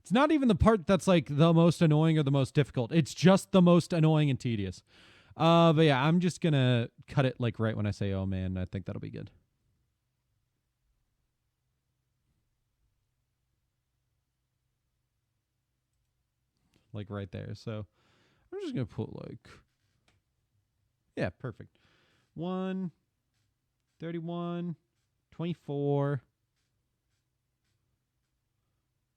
It's not even the part that's like the most annoying or the most difficult. It's just the most annoying and tedious. But yeah, I'm just gonna cut it like right when I say, oh man, I think that'll be good. Like right there. So I'm just gonna put like, yeah, perfect. 1, 31, 24.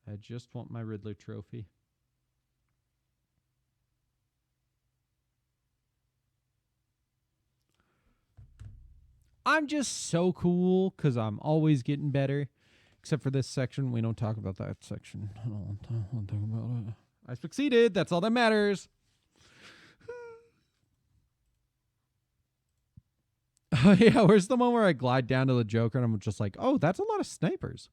I just want my Riddler trophy. I'm just so cool because I'm always getting better. Except for this section. We don't talk about that section. I don't want to talk about it. I succeeded. That's all that matters. Yeah, where's the moment where I glide down to the Joker and I'm just like, oh, that's a lot of snipers.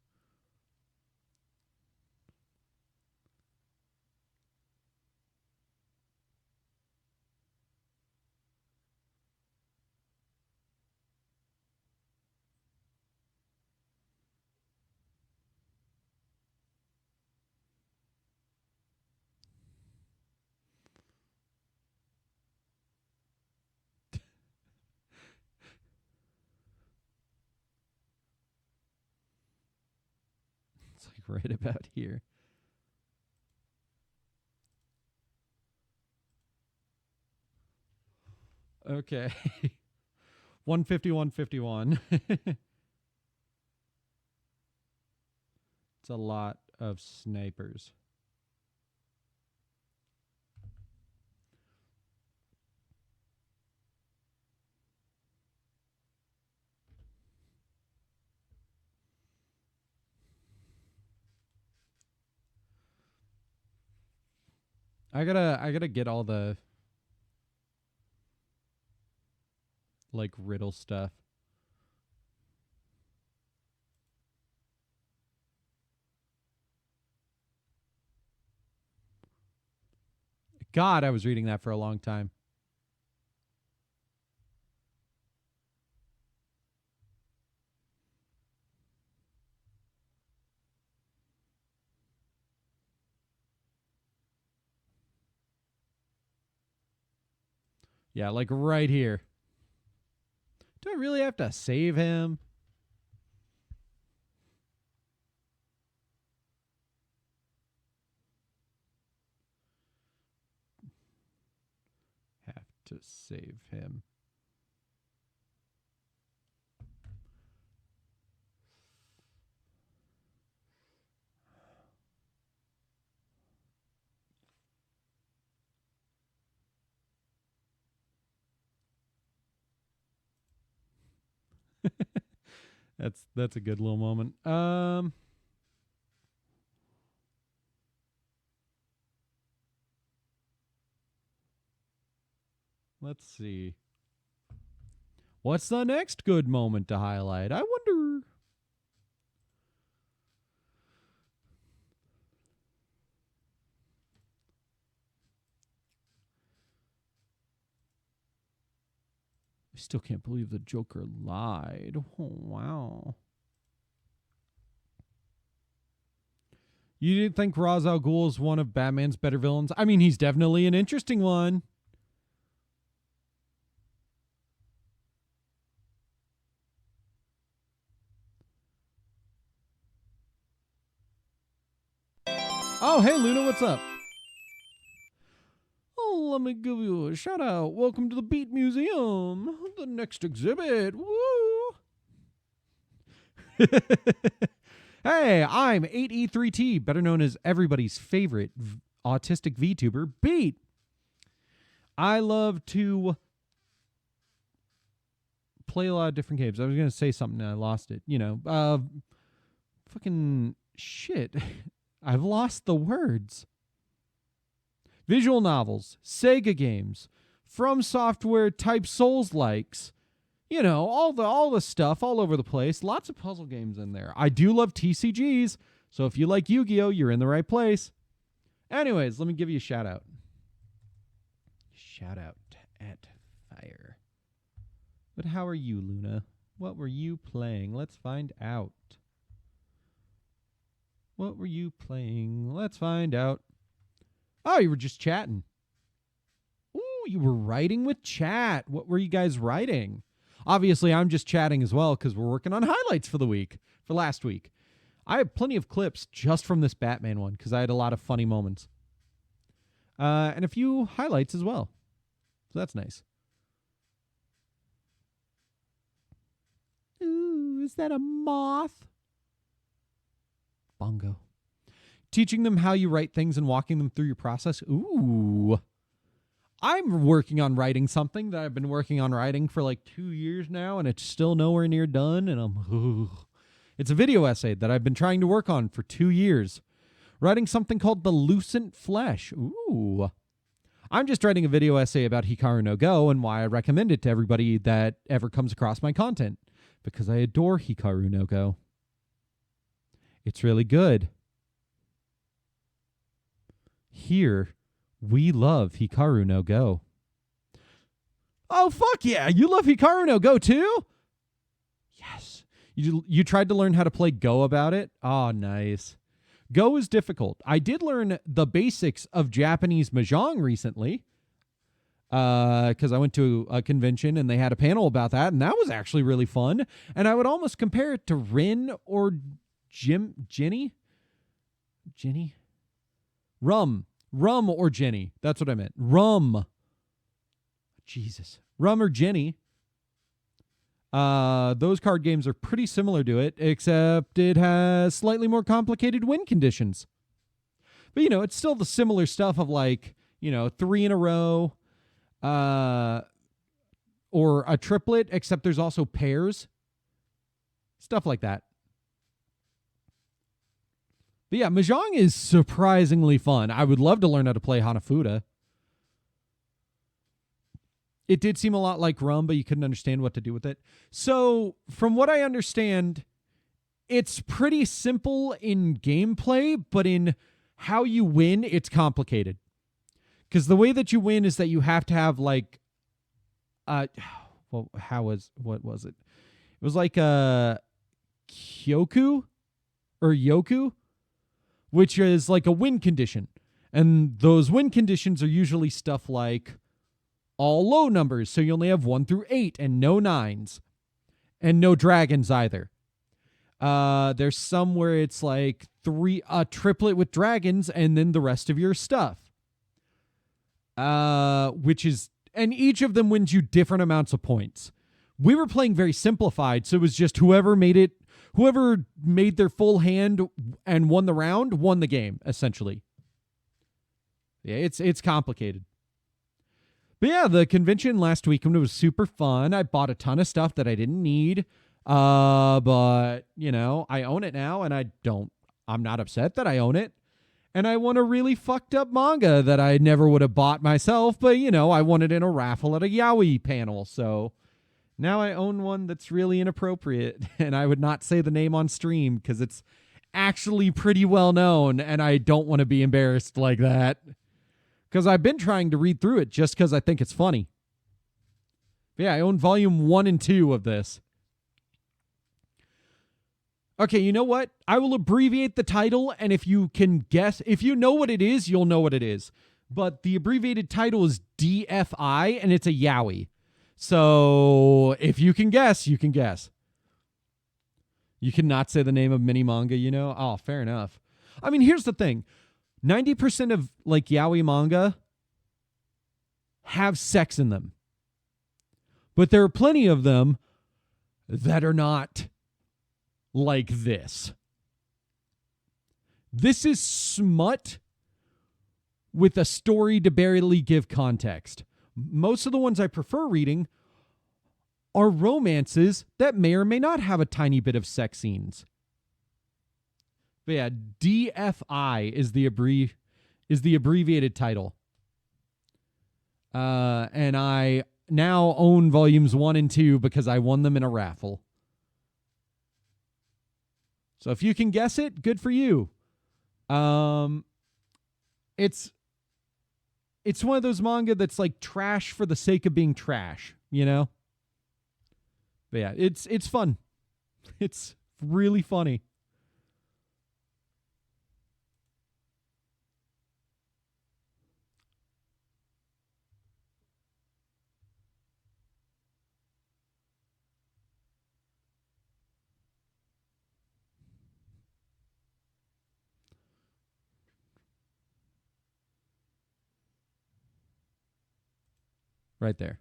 It's like right about here. Okay. 151. It's a lot of snipers. I gotta get all the like riddle stuff. God, I was reading that for a long time. Yeah, like right here. Do I really have to save him? Have to save him. That's a good little moment. Let's see. What's the next good moment to highlight? I wonder. I still can't believe the Joker lied. Oh, wow. You didn't think Ra's al Ghul is one of Batman's better villains? I mean, he's definitely an interesting one. Oh, hey, Luna, what's up? Oh, let me give you a shout out. Welcome to the Beat Museum. The next exhibit. Woo! Hey, I'm 8E3T, better known as everybody's favorite autistic VTuber, Beat. I love to play a lot of different games. I was going to say something and I lost it. You know, fucking shit. I've lost the words. Visual novels, Sega games, From Software type Souls-likes, you know, all the stuff all over the place. Lots of puzzle games in there. I do love TCGs, so if you like Yu-Gi-Oh, you're in the right place. Anyways, let me give you a shout out. Shout out at fire. But how are you, Luna? What were you playing? Let's find out. What were you playing? Let's find out. Oh, you were just chatting. Ooh, you were writing with chat. What were you guys writing? Obviously, I'm just chatting as well because we're working on highlights for the week, for last week. I have plenty of clips just from this Batman one because I had a lot of funny moments. And a few highlights as well. So that's nice. Ooh, is that a moth? Bongo. Teaching them how you write things and walking them through your process. Ooh. I'm working on writing something that I've been working on writing for like 2 years now, and it's still nowhere near done, and it's a video essay that I've been trying to work on for 2 years. Writing something called The Lucent Flesh. Ooh. I'm just writing a video essay about Hikaru no Go and why I recommend it to everybody that ever comes across my content. Because I adore Hikaru no Go. It's really good. Here, we love Hikaru no Go. Oh, fuck yeah. You love Hikaru no Go too? Yes. You tried to learn how to play Go about it? Oh, nice. Go is difficult. I did learn the basics of Japanese Mahjong recently. Because I went to a convention and they had a panel about that, and that was actually really fun. And I would almost compare it to Rin or Jenny? Rum or Jenny. That's what I meant. Rum. Jesus. Rum or Jenny. Those card games are pretty similar to it, except it has slightly more complicated win conditions. But, you know, it's still the similar stuff of like, you know, 3 in a row, or a triplet, except there's also pairs. Stuff like that. But yeah, Mahjong is surprisingly fun. I would love to learn how to play Hanafuda. It did seem a lot like Rum, but you couldn't understand what to do with it. So, from what I understand, it's pretty simple in gameplay, but in how you win, it's complicated. Because the way that you win is that you have to have like, what was it? It was like a Kyoku or Yoku, which is like a win condition. And those win conditions are usually stuff like all low numbers, so you only have 1 through 8 and no 9s. And no dragons either. There's some where it's like a triplet with dragons and then the rest of your stuff. And each of them wins you different amounts of points. We were playing very simplified, so it was just whoever made their full hand and won the round, won the game, essentially. Yeah, it's complicated. But yeah, the convention last weekend was super fun. I bought a ton of stuff that I didn't need. But, I own it now, and I'm not upset that I own it. And I won a really fucked up manga that I never would have bought myself, but, I won it in a raffle at a yaoi panel, so now I own one that's really inappropriate, and I would not say the name on stream because it's actually pretty well known, and I don't want to be embarrassed like that. Because I've been trying to read through it just because I think it's funny. But yeah, I own volume 1 and 2 of this. Okay, you know what? I will abbreviate the title, and if you can guess, if you know what it is, you'll know what it is. But the abbreviated title is DFI, and it's a yaoi. So if you can guess, you can guess. You cannot say the name of mini manga, Oh, fair enough. I mean, here's the thing. 90% of like yaoi manga have sex in them. But there are plenty of them that are not like this. This is smut with a story to barely give context. Most of the ones I prefer reading are romances that may or may not have a tiny bit of sex scenes. But yeah, DFI is the abbreviated title. And I now own volumes 1 and 2 because I won them in a raffle. So if you can guess it, good for you. It's one of those manga that's like trash for the sake of being trash, But yeah, it's fun. It's really funny. Right there.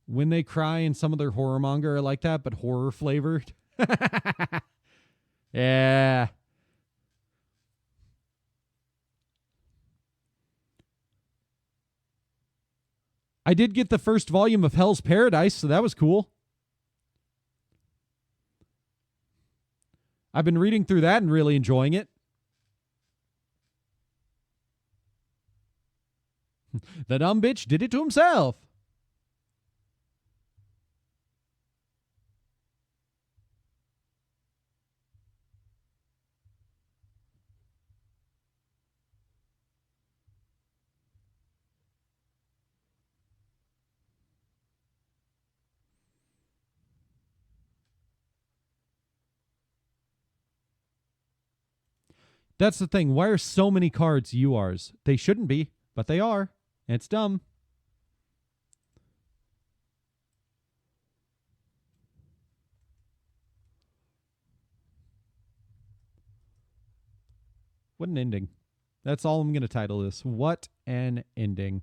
When they cry in some of their horror manga are like that, but horror flavored. Yeah. I did get the first volume of Hell's Paradise, so that was cool. I've been reading through that and really enjoying it. The dumb bitch did it to himself. That's the thing. Why are so many cards URs? They shouldn't be, but they are. It's dumb. What an ending. That's all I'm going to title this. What an ending.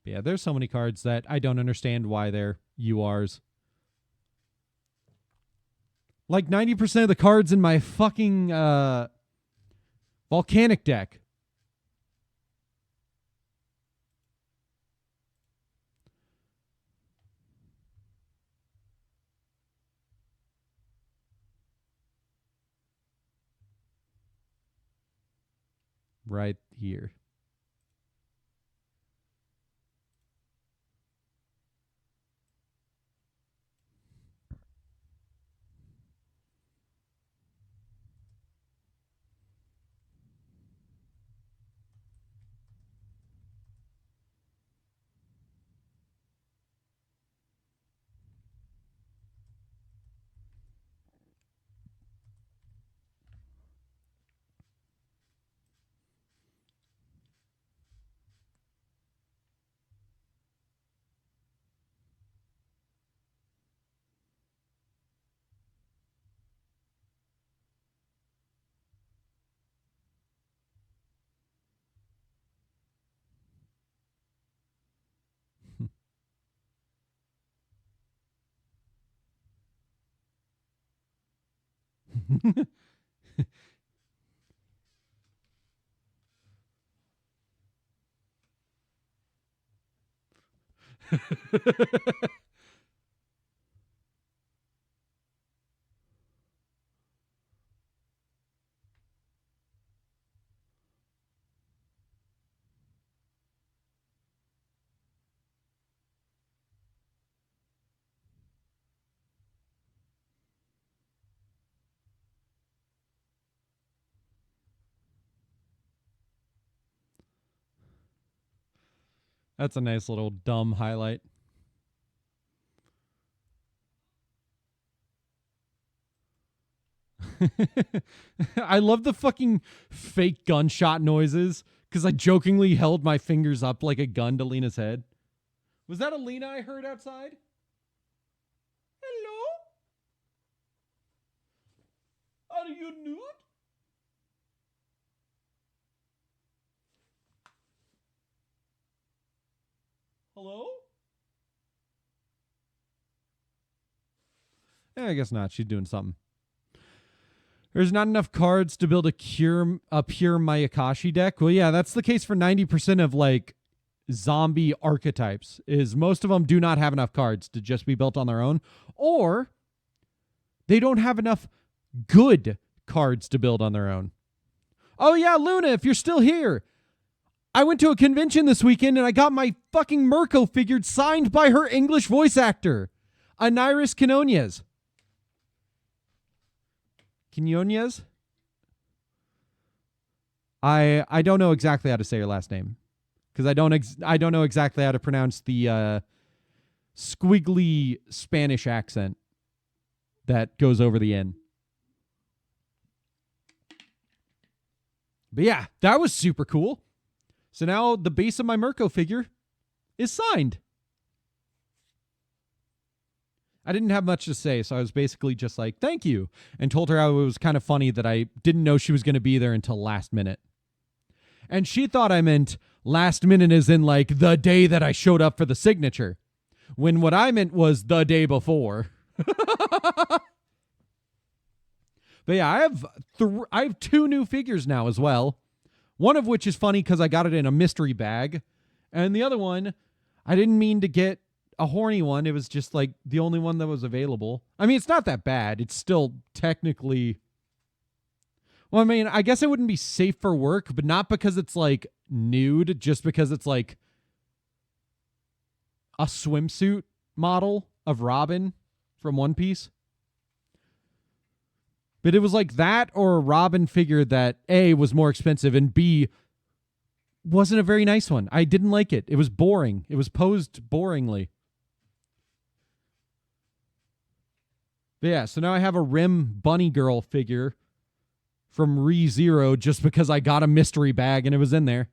But yeah, there's so many cards that I don't understand why they're URs. Like 90% of the cards in my fucking volcanic deck. Right here. That's a nice little dumb highlight. I love the fucking fake gunshot noises because I jokingly held my fingers up like a gun to Lena's head. Was that a Lena I heard outside? Hello? Are you nude? Hello? I guess not. She's doing something. There's not enough cards to build a pure Mayakashi deck. Well, yeah, that's the case for 90% of like zombie archetypes. Is most of them do not have enough cards to just be built on their own, or they don't have enough good cards to build on their own. Oh yeah, Luna, if you're still here. I went to a convention this weekend and I got my fucking Mirko figure signed by her English voice actor, Aniris Quinones. Quinones? I don't know exactly how to say her last name because I don't know exactly how to pronounce the squiggly Spanish accent that goes over the N. But yeah, that was super cool. So now the base of my Mirko figure is signed. I didn't have much to say, so I was basically just like, thank you, and told her how it was kind of funny that I didn't know she was going to be there until last minute. And she thought I meant last minute as in like the day that I showed up for the signature, when what I meant was the day before. But yeah, I have 2 new figures now as well. One of which is funny because I got it in a mystery bag. And the other one, I didn't mean to get a horny one. It was just like the only one that was available. I mean, it's not that bad. It's still technically... Well, I mean, I guess it wouldn't be safe for work, but not because it's like nude, just because it's like a swimsuit model of Robin from One Piece. But it was like that or a Robin figure that A, was more expensive, and B, wasn't a very nice one. I didn't like it. It was boring. It was posed boringly. But yeah, so now I have a Rim Bunny Girl figure from ReZero just because I got a mystery bag and it was in there.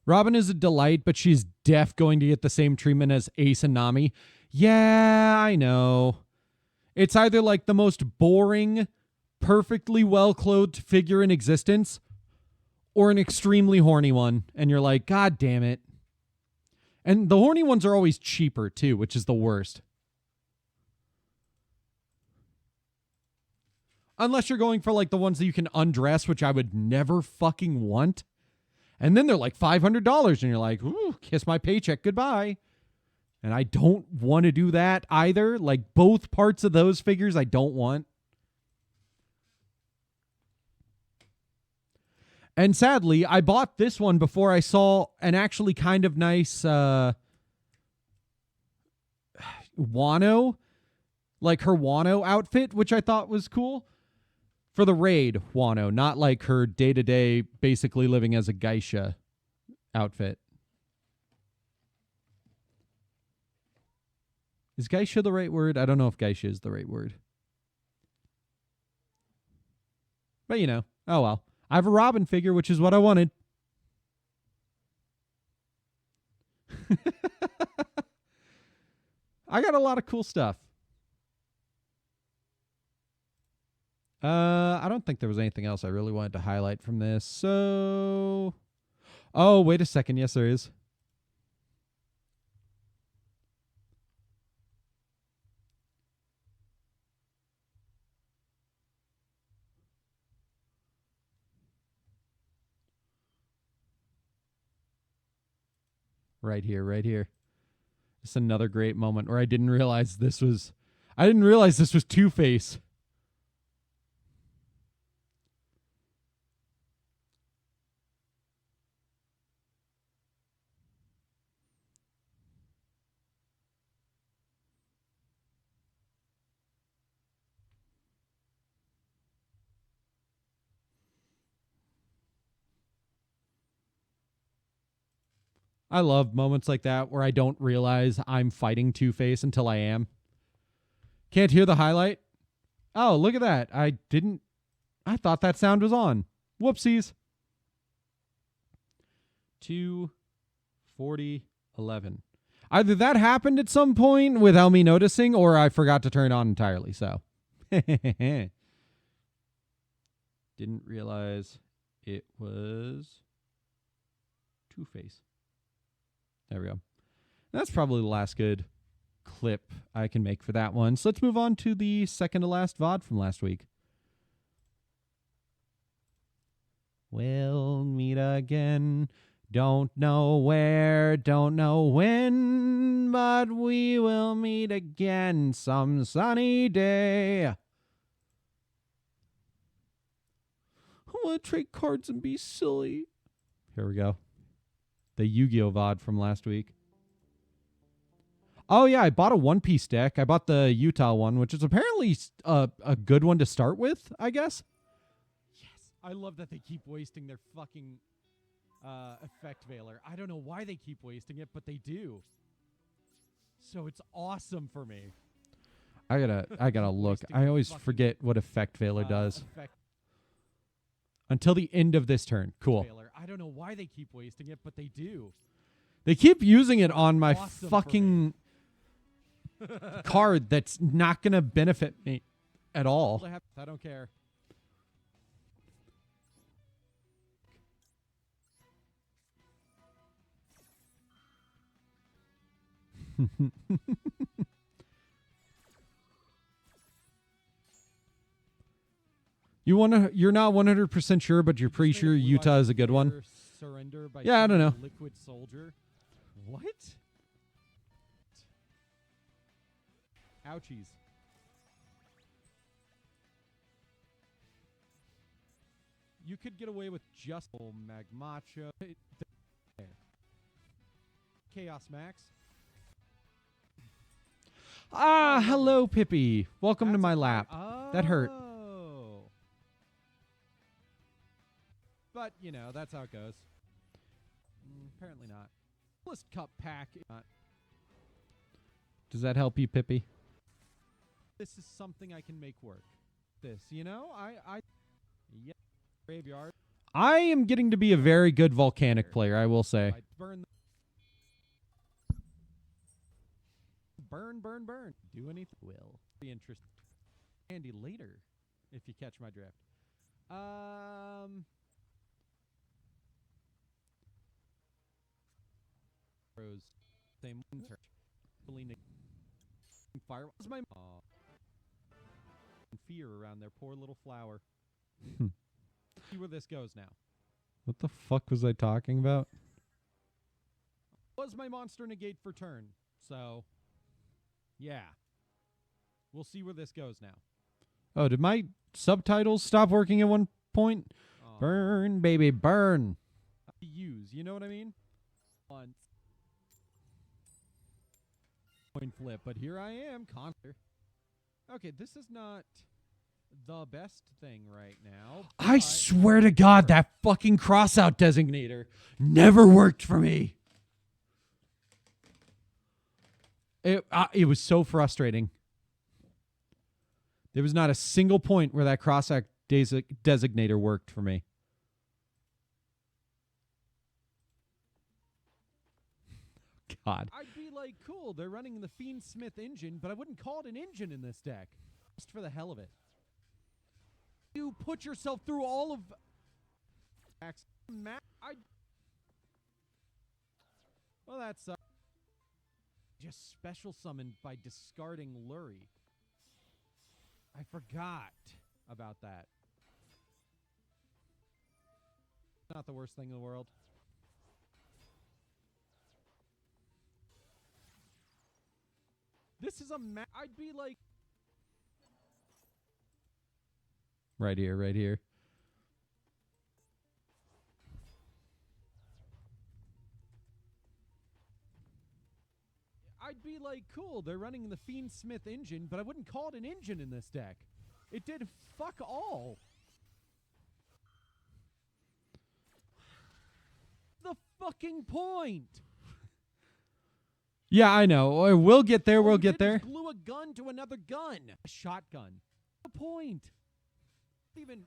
Robin is a delight, but she's going to get the same treatment as Ace and Nami. Yeah, I know. It's either like the most boring, perfectly well-clothed figure in existence or an extremely horny one. And you're like, God damn it. And the horny ones are always cheaper too, which is the worst. Unless you're going for like the ones that you can undress, which I would never fucking want. And then they're like $500 and you're like, ooh, kiss my paycheck goodbye. And I don't want to do that either. Like both parts of those figures I don't want. And sadly, I bought this one before I saw an actually kind of nice Wano. Like her Wano outfit, which I thought was cool. For the raid Wano, not like her day-to-day basically living as a geisha outfit. Is geisha the right word? I don't know if geisha is the right word. But you know, oh well. I have a Robin figure, which is what I wanted. I got a lot of cool stuff. I don't think there was anything else I really wanted to highlight from this. So, oh, wait a second. Yes, there is. Right here, right here. It's another great moment where I didn't realize this was Two-Face. I love moments like that where I don't realize I'm fighting Two-Face until I am. Can't hear the highlight? Oh, look at that. I thought that sound was on. Whoopsies. 2:40:11. Either that happened at some point without me noticing, or I forgot to turn it on entirely, so. Didn't realize it was Two-Face. There we go. That's probably the last good clip I can make for that one. So let's move on to the second to last VOD from last week. We'll meet again. Don't know where, don't know when, but we will meet again some sunny day. I want to trade cards and be silly. Here we go. The Yu-Gi-Oh! VOD from last week. Oh, yeah, I bought a one-piece deck. I bought the Utah one, which is apparently a good one to start with, I guess. Yes, I love that they keep wasting their fucking effect veiler. I don't know why they keep wasting it, but they do. So it's awesome for me. I gotta look. I always forget what effect veiler does. Until the end of this turn. Cool. I don't know why they keep wasting it, but they do. They keep using it on my fucking card that's not going to benefit me at all. I don't care. You're not 100% sure, but you're pretty sure Utah is a good one? Yeah, I don't know. Liquid Soldier. What? Ouchies. You could get away with just Magmacho. Chaos Max. Ah, hello, Pippi. Welcome to my lap. That hurt. But, you know, that's how it goes. Apparently not. Plus cup pack. Does that help you, Pippi? This is something I can make work. This, you know? Yeah, graveyard. I am getting to be a very good volcanic player, I will say. burn, burn, burn. Do anything. Will be interesting. Handy later, if you catch my drift. Rose, same turn. Fire was my fear around their poor little flower. See where this goes now. What the fuck was I talking about? Was my monster negate for turn? So, yeah. We'll see where this goes now. Oh, did my subtitles stop working at one point? Burn, baby, burn. Use, you know what I mean? Once. Coin flip, but here I am, Connor. Okay, this is not the best thing right now. I swear to God, that fucking crossout designator never worked for me. It was so frustrating. There was not a single point where that crossout designator worked for me. God. I'd be like, cool, they're running the Fiend Smith engine, but I wouldn't call it an engine in this deck. Just for the hell of it. You put yourself through all of... Well, that's... just special summoned by discarding Lurie. I forgot about that. Not the worst thing in the world. This is a I'd be like... Right here, right here. I'd be like, cool, they're running the Fiend Smith engine, but I wouldn't call it an engine in this deck. It did fuck all. The fucking point. Yeah, I know. We'll get there. We'll get there. Glue a gun to another gun. A shotgun. The point. Even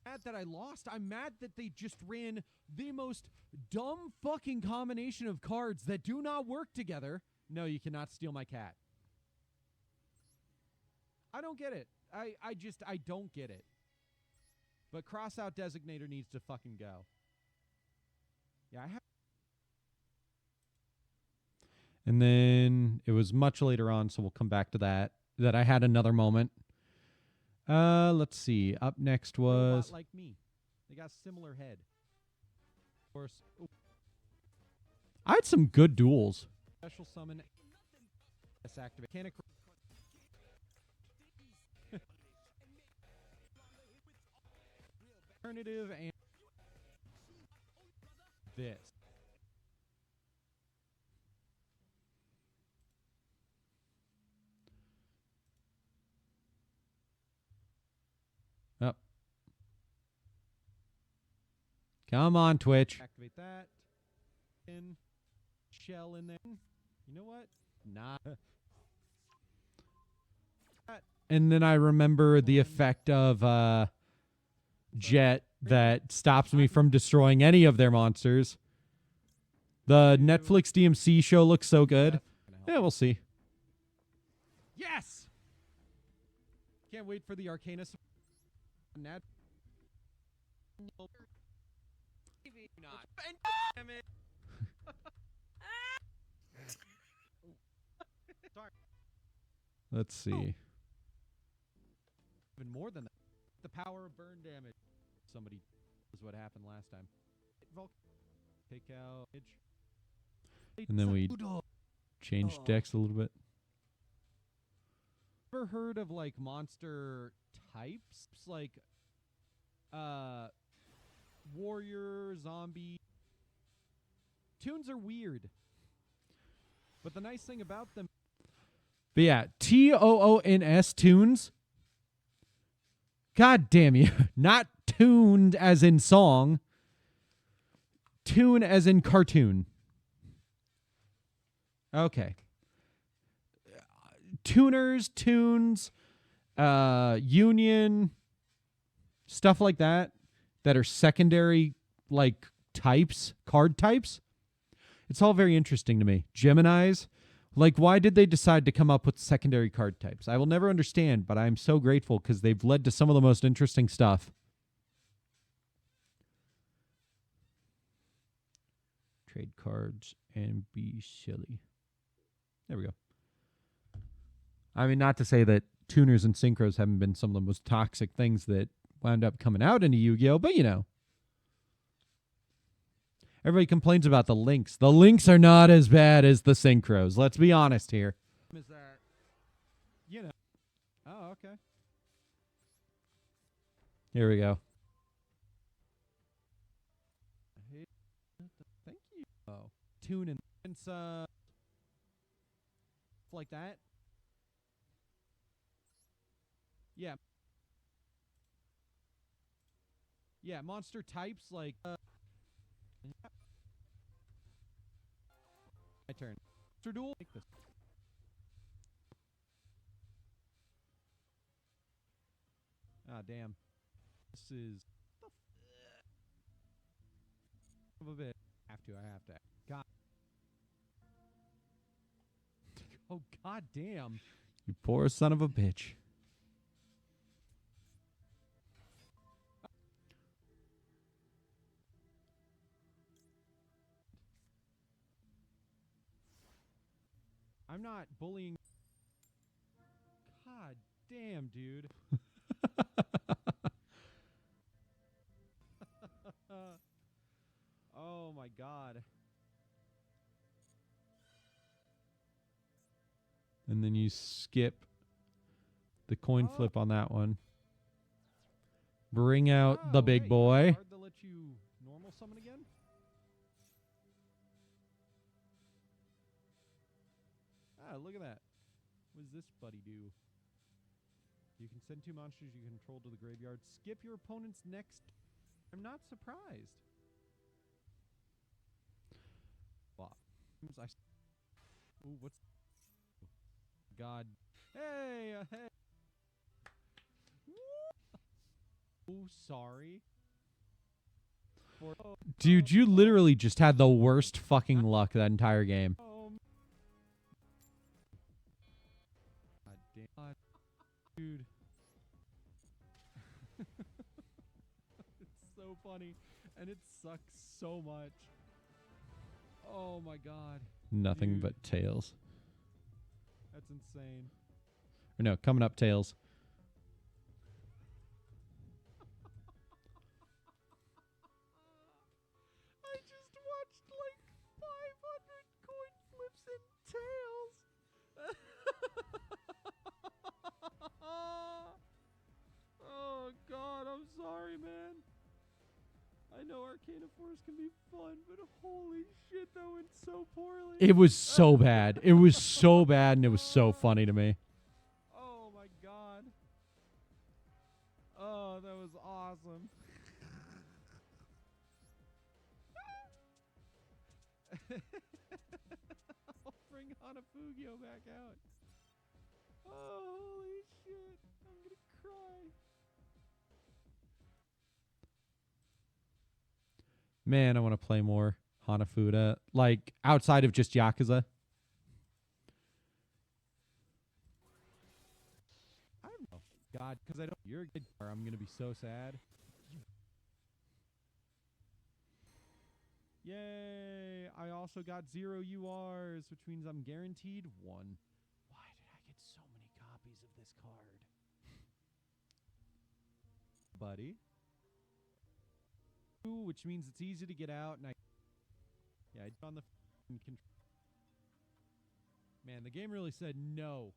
mad that I lost. I'm mad that they just ran the most dumb fucking combination of cards that do not work together. No, you cannot steal my cat. I don't get it. I don't get it. But crossout designator needs to fucking go. Yeah, I have. And then it was much later on, so we'll come back to that. That I had another moment. Let's see. Up next was... Robot like me. They got a similar head. Of course. Ooh. I had some good duels. Special summon. Activate. Mechanic. Alternative and... This. Up. Come on, Twitch. Activate that. In shell in there. You know what? Nah. And then I remember the effect of Jet that stops me from destroying any of their monsters. The Netflix DMC show looks so good. Yeah, we'll see. Yes! Can't wait for the Arcana. Not. Damn it. Sorry. Let's see. Even more than that. The power of burn damage. Somebody is what happened last time. Take out edge. And then we changed decks a little bit. Ever heard of like monster types? Like warrior, zombie. Tunes are weird. But the nice thing about them. But yeah, TOONS tunes. God damn you. Not tuned as in song. Tune as in cartoon. Okay. Tuners, tunes, union, stuff like that are secondary like types, card types. It's all very interesting to me. Geminis, like, why did they decide to come up with secondary card types? I will never understand, but I'm so grateful because they've led to some of the most interesting stuff. Trade cards and be silly. There we go. I mean, not to say that tuners and synchros haven't been some of the most toxic things that wound up coming out into Yu-Gi-Oh, but you know. Everybody complains about the links. The links are not as bad as the synchros. Let's be honest here. Is that, you know. Oh, okay. Here we go. Thank you. Oh, tune and stuff like that. Yeah. Yeah, monster types like my turn. Monster duel. Take this. Ah, damn. This is of a bit. I have to. God. Oh, god damn. You poor son of a bitch. I'm not bullying. God damn, dude. Oh my god. And then you skip the coin flip on that one. Bring out the big boy. Hard to let you normal summon again? Ah, look at that. What does this buddy do? You can send 2 monsters you control to the graveyard. Skip your opponent's next. I'm not surprised. Wow. Ooh, what's... God. Hey, hey. Oh, sorry. Dude, you literally just had the worst fucking luck that entire game. God damn. Dude. It's so funny. And it sucks so much. Oh my god. Nothing but tails. That's insane. Or no, coming up tails. I just watched like 500 coin flips and tails. Oh god, I'm sorry, man. I know Arcana Force can be fun, but holy shit, that went so poorly. It was so bad. It was so bad, and it was so funny to me. Oh my god. Oh, that was awesome. I'll bring Hanafugio back out. Oh, holy shit. I'm gonna cry. Man, I want to play more Hanafuda. Like, outside of just Yakuza. I don't know. God, because I don't... You're a good car. I'm going to be so sad. Yay! I also got 0 URs, which means I'm guaranteed 1. Why did I get so many copies of this card? Buddy. Which means it's easy to get out, and I on the man, the game really said no.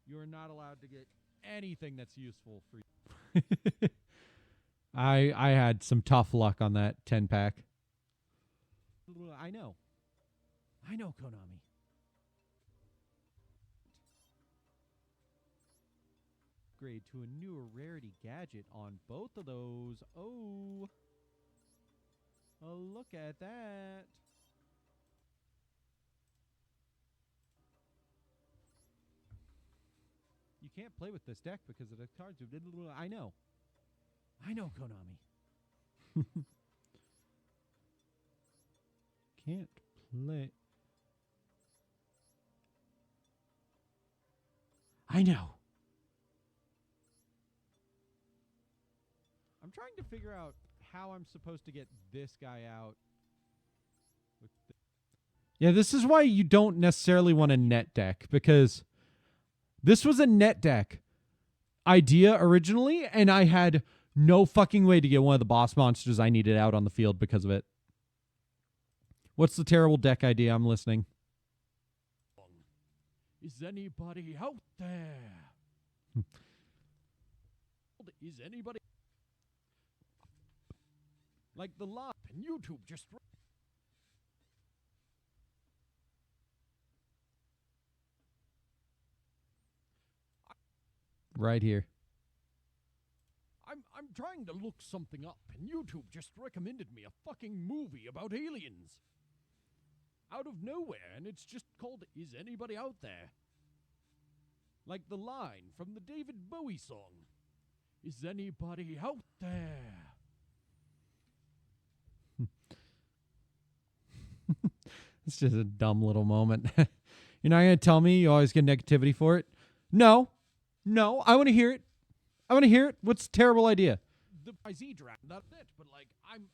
You are not allowed to get anything that's useful for you. I had some tough luck on that 10-pack. I know, Konami. Upgrade to a newer rarity gadget on both of those. Oh. Look at that. You can't play with this deck because of the cards. I know, Konami. Can't play. I know. I'm trying to figure out how I'm supposed to get this guy out. Yeah, this is why you don't necessarily want a net deck, because this was a net deck idea originally, and I had no fucking way to get one of the boss monsters I needed out on the field because of it. What's the terrible deck idea? I'm listening. Is anybody out there? Is anybody... Like the live and YouTube just... Right here. I'm trying to look something up, and YouTube just recommended me a fucking movie about aliens. Out of nowhere, and it's just called Is Anybody Out There? Like the line from the David Bowie song. Is anybody out there? It's just a dumb little moment. You're not going to tell me you always get negativity for it? No. No, I want to hear it. I want to hear it. What's the terrible idea? The Z draft, not it, but like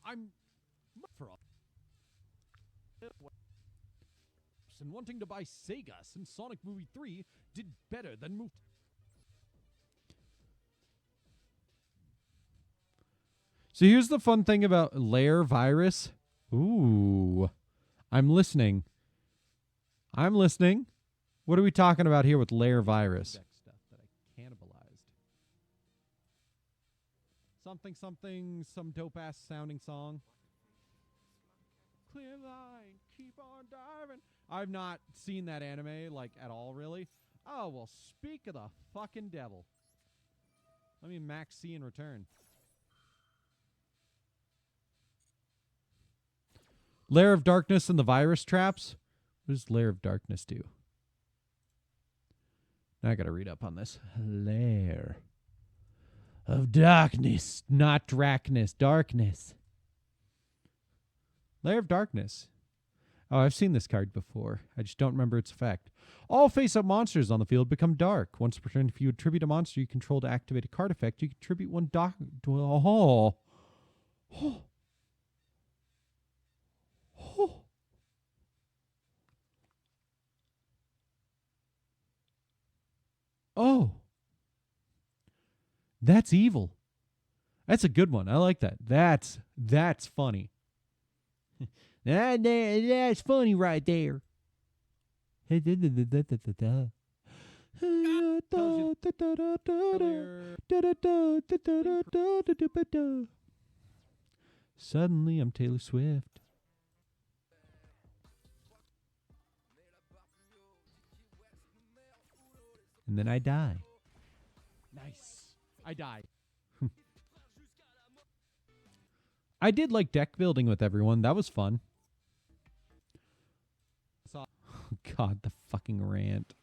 I'm for all. And wanting to buy Sega since Sonic Movie 3 did better than movie. So here's the fun thing about Lair Virus. Ooh. I'm listening. I'm listening. What are we talking about here with Lair Virus? Stuff that I cannibalized. Something, some dope-ass sounding song. Clear line, keep on diving. I've not seen that anime, like, at all, really. Oh, well, speak of the fucking devil. Let me max C in return. Lair of Darkness and the Virus Traps. What does Lair of Darkness do? Now I gotta read up on this. Lair of Darkness. Not Drakness. Darkness. Lair of Darkness. Oh, I've seen this card before. I just don't remember its effect. All face-up monsters on the field become dark. Once per turn, if you attribute a monster you control to activate a card effect, you contribute one dark... Oh. Oh. Oh. Oh. That's evil. That's a good one. I like that. That's funny. That's funny right there. Suddenly I'm Taylor Swift. And then I die. Nice. I died. I did like deck building with everyone. That was fun. Oh, God, the fucking rant.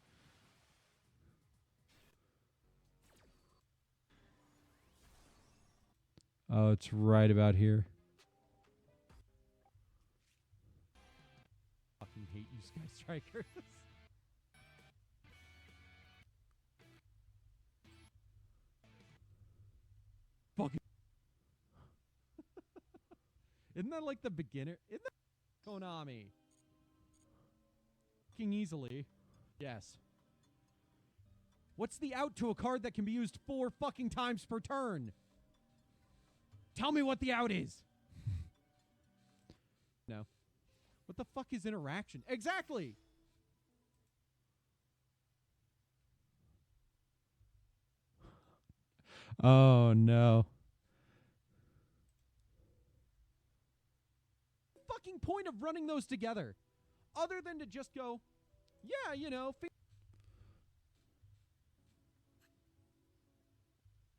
Oh, it's right about here. Fucking hate you, Sky Strikers. Fucking. Isn't that like the beginner? Isn't that Konami? Fucking easily. Yes. What's the out to a card that can be used 4 fucking times per turn? Tell me what the out is. No. What the fuck is interaction? Exactly. Oh, no. Fucking point of running those together other than to just go, yeah, you know,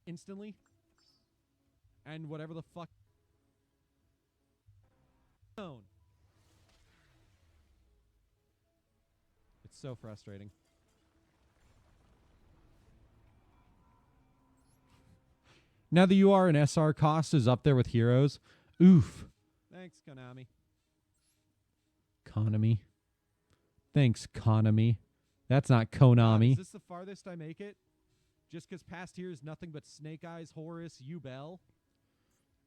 instantly and whatever the fuck. It's so frustrating. Now the UR and SR cost is up there with Heroes. Oof. Thanks, Konami. Konami. Thanks, Konami. That's not Konami. Is this the farthest I make it? Just because past here is nothing but Snake Eyes, Horus, Ubel,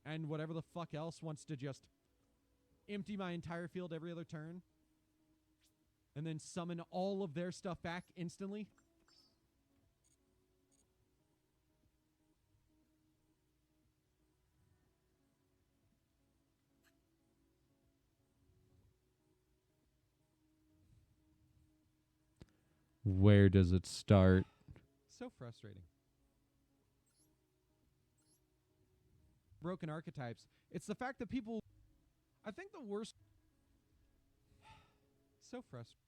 and whatever the fuck else wants to just empty my entire field every other turn, and then summon all of their stuff back instantly. Where does it start? So frustrating. Broken archetypes. It's the fact that people... I think the worst... So frustrating.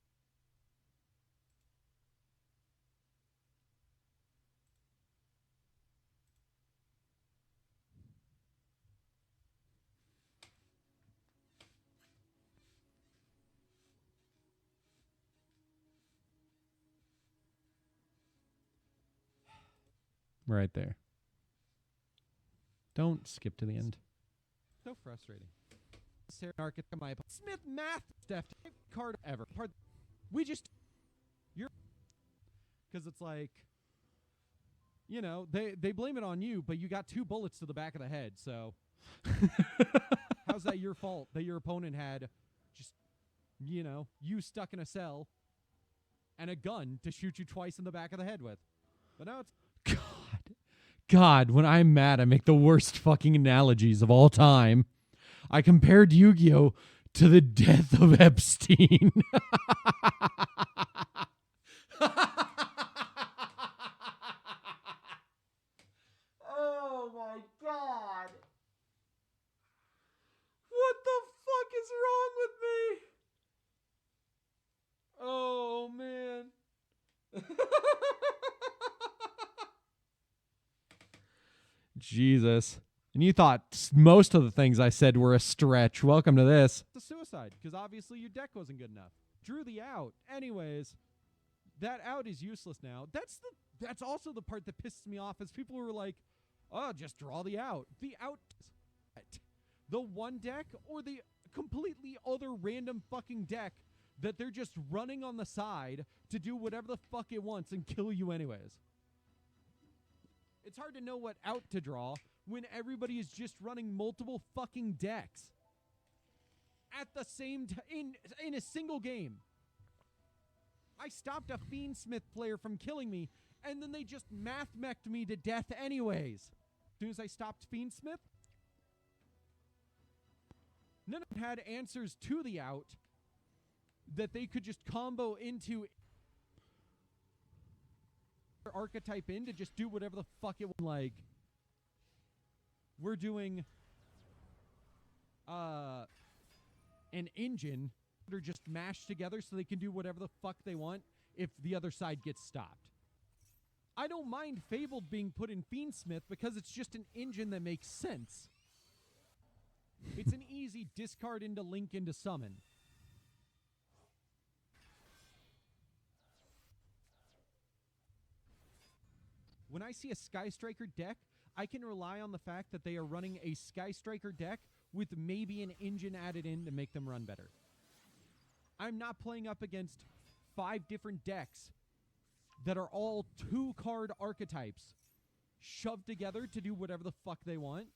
Right there. Don't skip to the end. So frustrating. Smith math stuff card ever. We just because it's like, you know, they blame it on you, but you got 2 bullets to the back of the head, so how's that your fault that your opponent had just, you know, you stuck in a cell and a gun to shoot you twice in the back of the head with? But now it's God, when I'm mad, I make the worst fucking analogies of all time. I compared Yu-Gi-Oh! To the death of Epstein. Oh my God. What the fuck is wrong with me? Oh, man. Jesus. And you thought most of the things I said were a stretch. Welcome to this. It's a suicide, because obviously your deck wasn't good enough. Drew the out. Anyways, that out is useless now. That's also the part that pisses me off, is people were like, oh, just draw the out. The out, the one deck or the completely other random fucking deck that they're just running on the side to do whatever the fuck it wants and kill you anyways. It's hard to know what out to draw when everybody is just running multiple fucking decks at the same time in a single game. I stopped a Fiendsmith player from killing me, and then they just math-mech'd me to death anyways. As soon as I stopped Fiendsmith, none of them had answers to the out that they could just combo into archetype in to just do whatever the fuck it was. Like, we're doing an engine that are just mashed together so they can do whatever the fuck they want if the other side gets stopped. I don't mind Fabled being put in Fiendsmith because it's just an engine that makes sense. It's an easy discard into link into summon. When I see a Sky Striker deck, I can rely on the fact that they are running a Sky Striker deck with maybe an engine added in to make them run better. I'm not playing up against 5 different decks that are all 2-card archetypes shoved together to do whatever the fuck they want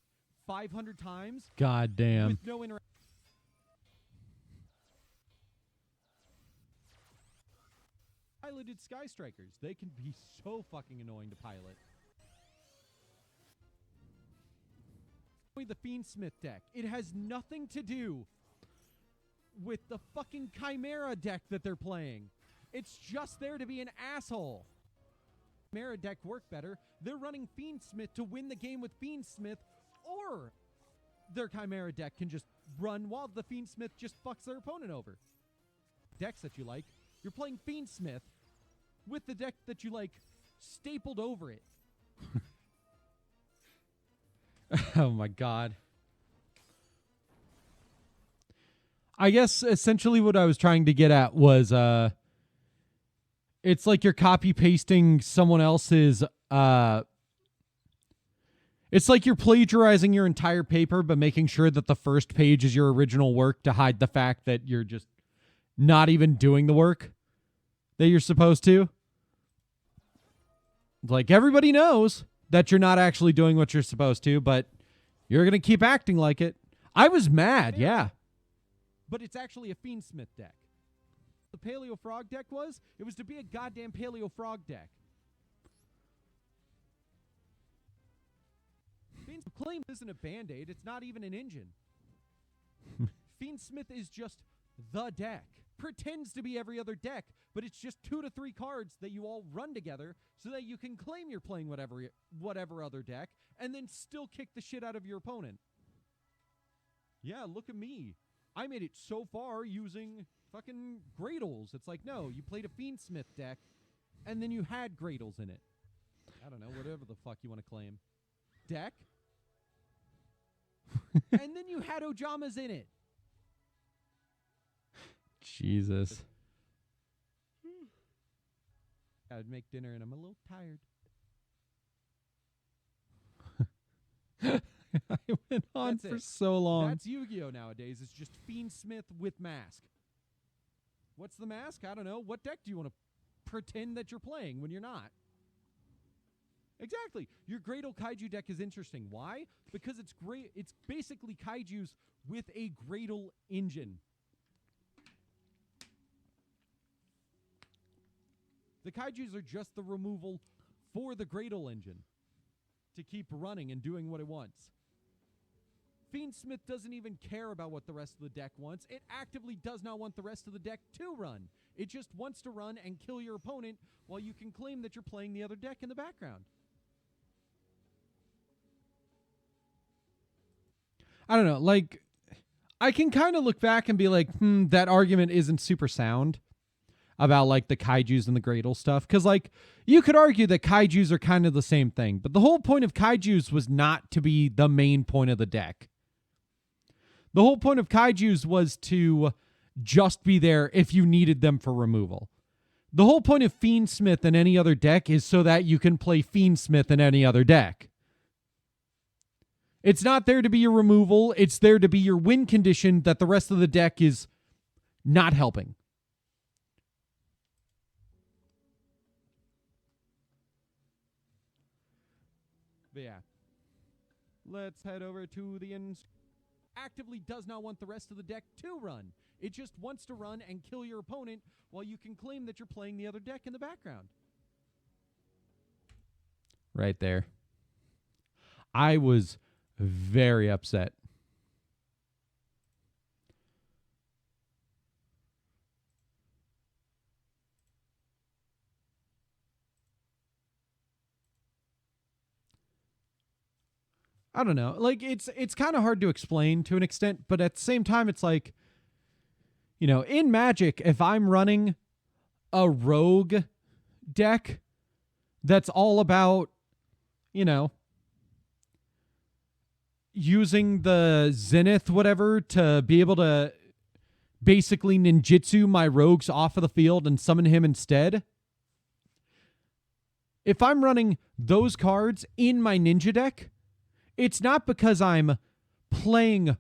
500 times. God damn. With no interaction. Piloted Sky Strikers. They can be so fucking annoying to pilot. The Fiendsmith deck. It has nothing to do with the fucking Chimera deck that they're playing. It's just there to be an asshole. Chimera deck work better. They're running Fiendsmith to win the game with Fiendsmith, or their Chimera deck can just run while the Fiendsmith just fucks their opponent over. Decks that you like. You're playing Fiendsmith with the deck that you like stapled over it. Oh my God. I guess essentially what I was trying to get at was it's like you're copy pasting someone else's it's like you're plagiarizing your entire paper but making sure that the first page is your original work to hide the fact that you're just not even doing the work that you're supposed to. Like, everybody knows that you're not actually doing what you're supposed to, but you're going to keep acting like it. I was mad, yeah. But it's actually a Fiendsmith deck. The Paleo Frog deck was? It was to be a goddamn Paleo Frog deck. Fiendsmith claim isn't a Band-Aid. It's not even an engine. Fiendsmith is just the deck. Pretends to be every other deck, but it's just 2 to 3 cards that you all run together so that you can claim you're playing whatever other deck and then still kick the shit out of your opponent. Yeah, look at me. I made it so far using fucking Gradles. It's like, no, you played a Fiendsmith deck and then you had Gradles in it. I don't know, whatever the fuck you want to claim. Deck? And then you had Ojamas in it. Jesus. I'd make dinner and I'm a little tired. I went on for so long. That's Yu-Gi-Oh! Nowadays. It's just Fiendsmith with mask. What's the mask? I don't know. What deck do you want to pretend that you're playing when you're not? Exactly. Your Gradle Kaiju deck is interesting. Why? Because it's great. It's basically Kaijus with a Gradle engine. The Kaijus are just the removal for the Gradle engine to keep running and doing what it wants. Fiendsmith doesn't even care about what the rest of the deck wants. It actively does not want the rest of the deck to run. It just wants to run and kill your opponent while you can claim that you're playing the other deck in the background. I don't know, like, I can kind of look back and be like, that argument isn't super sound about, like, the Kaijus and the Gradle stuff. Because, like, you could argue that Kaijus are kind of the same thing. But the whole point of Kaijus was not to be the main point of the deck. The whole point of Kaijus was to just be there if you needed them for removal. The whole point of Fiendsmith in any other deck is so that you can play Fiendsmith in any other deck. It's not there to be your removal. It's there to be your win condition that the rest of the deck is not helping. But yeah. Let's head over to the actively does not want the rest of the deck to run. It just wants to run and kill your opponent while you can claim that you're playing the other deck in the background. Right there. I was very upset. I don't know. Like, it's kind of hard to explain to an extent, but at the same time, it's like, you know, in Magic, if I'm running a rogue deck that's all about, you know, using the Zenith, whatever, to be able to basically ninjutsu my rogues off of the field and summon him instead. If I'm running those cards in my ninja deck, it's not because I'm playing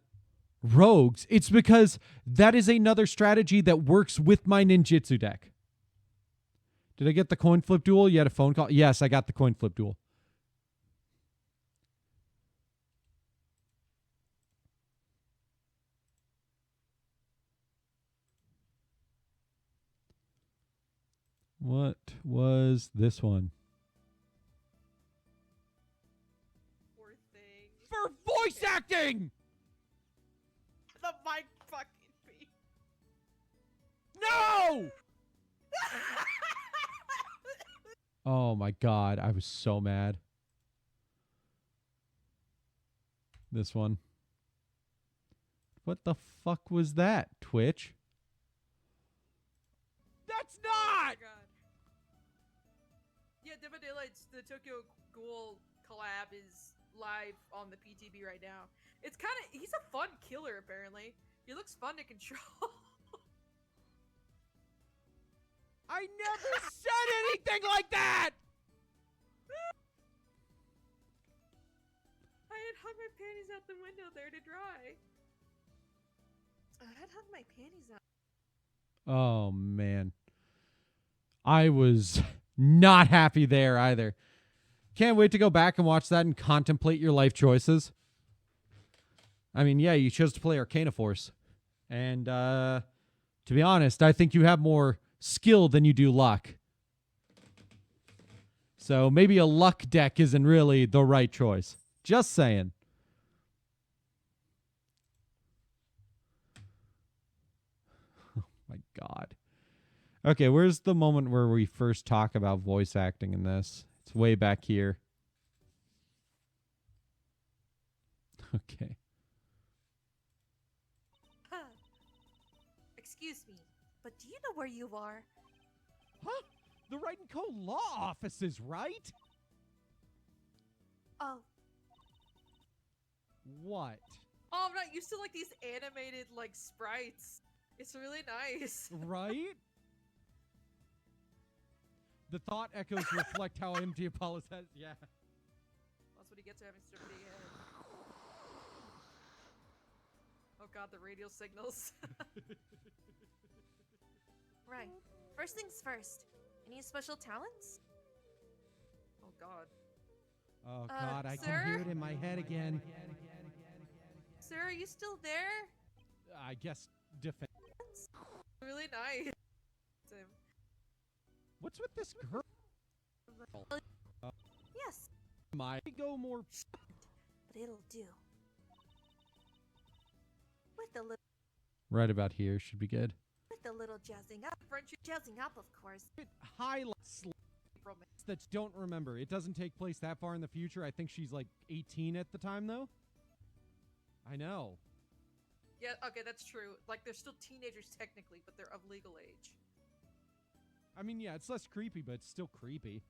rogues. It's because that is another strategy that works with my ninjutsu deck. Did I get the coin flip duel? You had a phone call? Yes, I got the coin flip duel. What was this one? Poor thing. For voice acting! The mic fucking beat. No! Oh my god, I was so mad. This one. What the fuck was that, Twitch? That's not! God. Yeah, Dead by Daylight's the Tokyo Ghoul collab is live on the PTB right now. It's kind of, he's a fun killer apparently. He looks fun to control. I never said anything like that! I had hung my panties out the window there to dry. I had hung my panties out. Oh, man. I was not happy there either. Can't wait to go back and watch that and contemplate your life choices. I mean, yeah, you chose to play Arcana Force. And to be honest, I think you have more skill than you do luck. So maybe a luck deck isn't really the right choice. Just saying. Oh my God. Okay, where's the moment where we first talk about voice acting in this? It's way back here. Okay. Huh. Excuse me, but do you know where you are? Huh? The Wright & Co. law offices, right? Oh, What? Oh, I'm not used to like these animated like sprites. It's really nice. Right? The thought echoes reflect how empty Apollo says. Yeah. That's what he gets for having such a big head. Oh god, the radio signals. right. First things first. Any special talents? Oh god. Oh God, I sir? can hear it in my head again. Sir, are you still there? I guess defense. Really nice. Him. What's with this girl? Yes, My go more. but it'll do. With a little, Right about here should be good. jazzing up. Friendship Jazzing up, of course. Highlights romance. that don't remember. It doesn't take place that far in the future. I think she's like 18 at the time, though. I know. Yeah, okay, that's true. Like they're still teenagers technically, but they're of legal age. I mean, yeah, it's less creepy, but it's still creepy.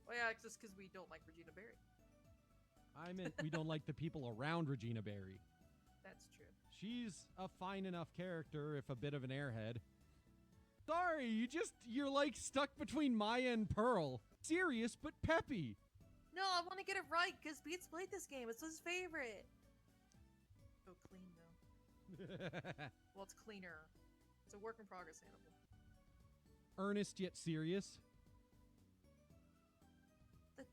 Well, yeah, it's just because we don't like Regina Berry. I meant we don't like the people around Regina Berry. That's true. She's a fine enough character, if a bit of an airhead. Sorry, you're like stuck between Maya and Pearl. Serious, but peppy. No, I want to get it right because Beats played this game. It's his favorite. So clean though. Well, it's cleaner. It's a work in progress animal. Earnest yet serious. With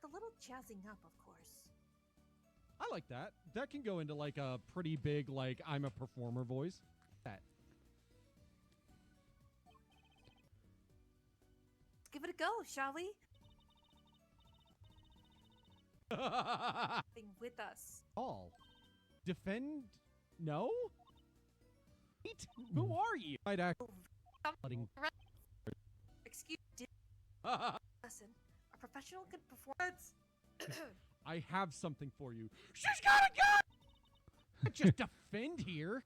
a little jazzing up, of course. I like that. That can go into like a pretty big, like, I'm a performer voice. That. Let's give it a go, shall we? Thing with us. All. Defend? No? Wait, who are you? I'd act. Letting- Excuse me. Listen, a professional can perform. I have something for you. She's got a gun! Not just defend here.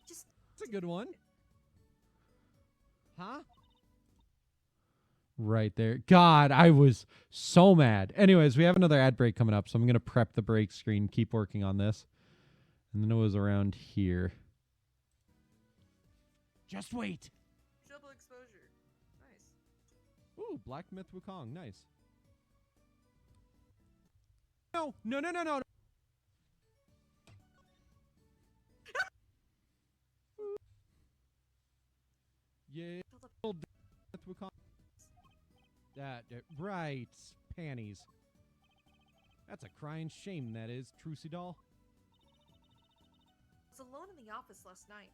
Just That's a good one. Huh? Right there. God, I was so mad. Anyways, we have another ad break coming up, so I'm going to prep the break screen, keep working on this. And then it was around here. Just wait. Double exposure. Nice. Ooh, Black Myth Wukong. Nice. No, no, no, no, no. Yeah. Myth Wukong. Right. Panties. That's a crying shame, that is, Trucy doll. I was alone in the office last night.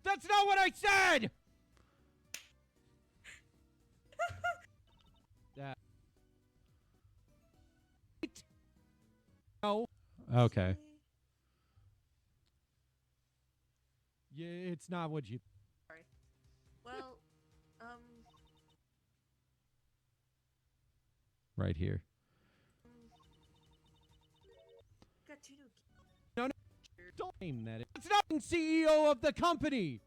That's not what I said! No. Okay. Yeah, it's not what you... Well, Right here. got two new. No, no. Don't aim that. It's not CEO of the company!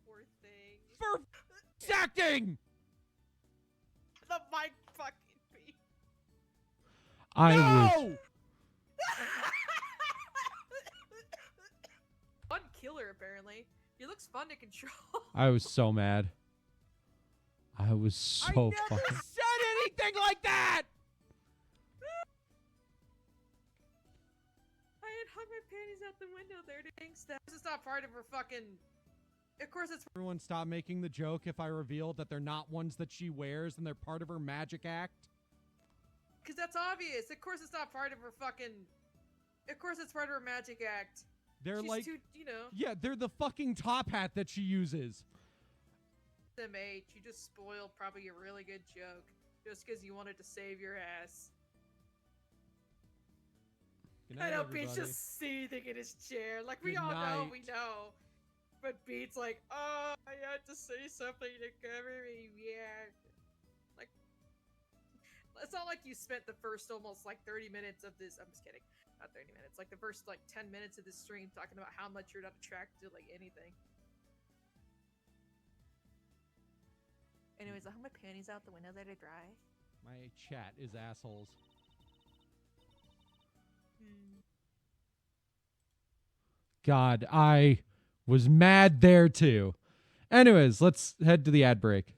Poor thing. For acting! The mic fucking beat. I was... No! Fun killer, apparently. He looks fun to control. I was so mad. I was so I never fucking... said anything like that! hung my panties out the window there to gangsta. This is not part of her fucking. Of course, it's Everyone stop making the joke if I reveal that they're not ones that she wears and they're part of her magic act. because that's obvious. Of course, it's not part of her fucking. Of course, it's part of her magic act. They're She's like, too, you know. yeah, they're the fucking top hat that she uses. SMH, you just spoiled probably a really good joke just because you wanted to save your ass. Good I night, know Beat's everybody. just seething in his chair. Like, we Good all know, night. we know. But Beat's like, oh, I had to say something to cover me, yeah. Like, it's not like you spent the first almost like 30 minutes of this. I'm just kidding. Not 30 minutes. Like the first like 10 minutes of this stream talking about how much you're not attracted to like anything. Anyways, I hung my panties out the window there to dry. My chat is assholes. God, I was mad there too. Anyways, let's head to the ad break.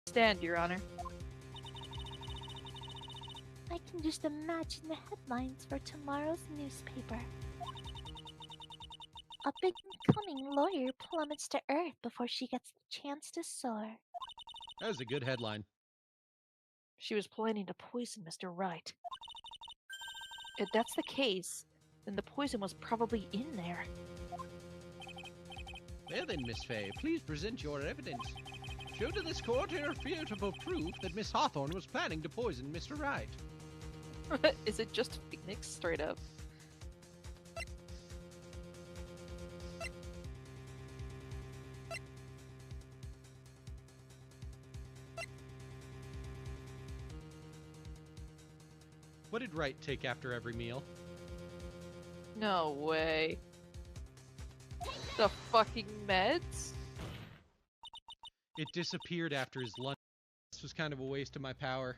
Stand, Your Honor. I can just imagine the headlines for tomorrow's newspaper. A big incoming lawyer plummets to Earth before she gets the chance to soar. That was a good headline. She was planning to poison Mr. Wright. If that's the case, then the poison was probably in there. Well then, Miss Fay, please present your evidence. Show to this court irrefutable proof that Miss Hawthorne was planning to poison Mr. Wright. Is it just Phoenix, straight up? What did Wright take after every meal? No way. The fucking meds? It disappeared after his lunch. This was kind of a waste of my power.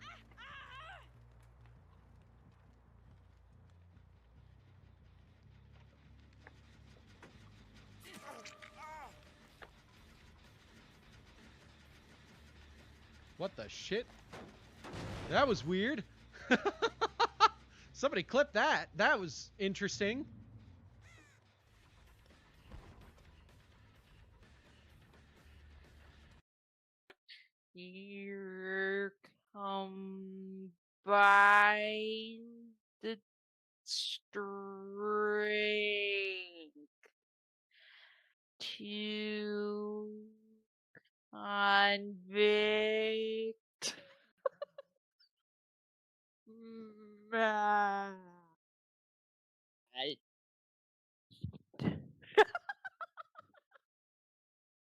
What the shit? That was weird. Somebody clip that. That was interesting. You're combined the strength to convict Matt.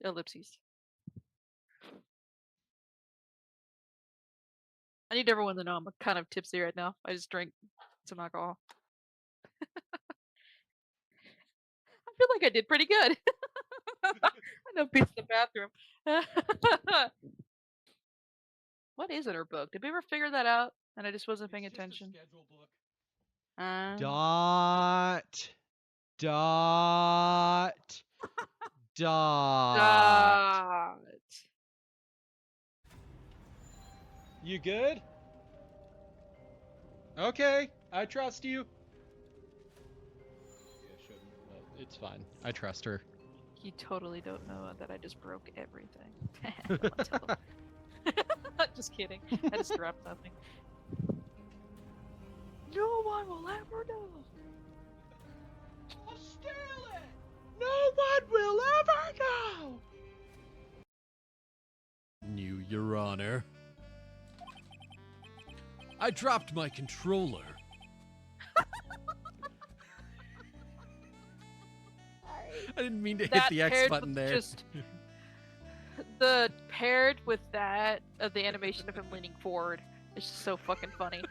Ellipses. I need everyone to know I'm kind of tipsy right now. I just drank some alcohol. I feel like I did pretty good. I know Pete's in the bathroom. What is in her book? Did we ever figure that out? And I just wasn't paying attention. Dot. You good? Okay, I trust you. It's fine. I trust her. You totally don't know that I just broke everything. Don't tell them. Just kidding. I just dropped nothing. No one will ever know. I'll steal it! No one will ever know! New, Your Honor. I dropped my controller. I didn't mean to hit That the X paired button with there. Just the paired with that of the animation of him leaning forward. It's just so fucking funny.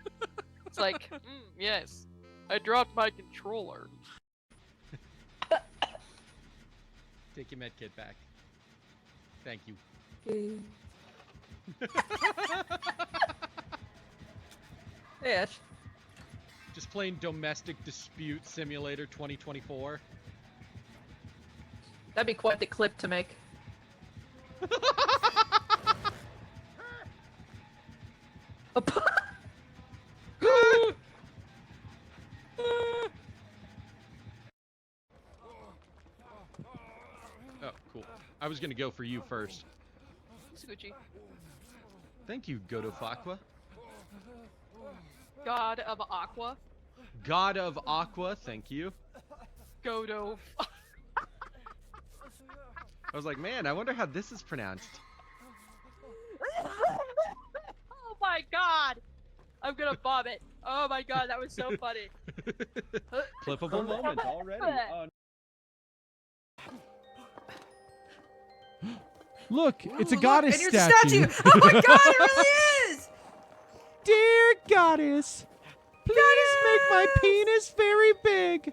It's like, yes, I dropped my controller. Take your medkit back. Thank you. Ish. Just playing Domestic Dispute Simulator 2024. That'd be quite the clip to make. Oh, cool. I was gonna go for you first. Scoochie. Thank you, Godofaqua. God of Aqua. God of Aqua, thank you. Godo. I was like, man, I wonder how this is pronounced. Oh my god! I'm gonna vomit. Oh my god, that was so funny. Clippable moment already. Oh, Look, it's a Ooh, goddess look, and you're statue. the statue. Oh my god, it really is! Dear goddess, please make my penis very big.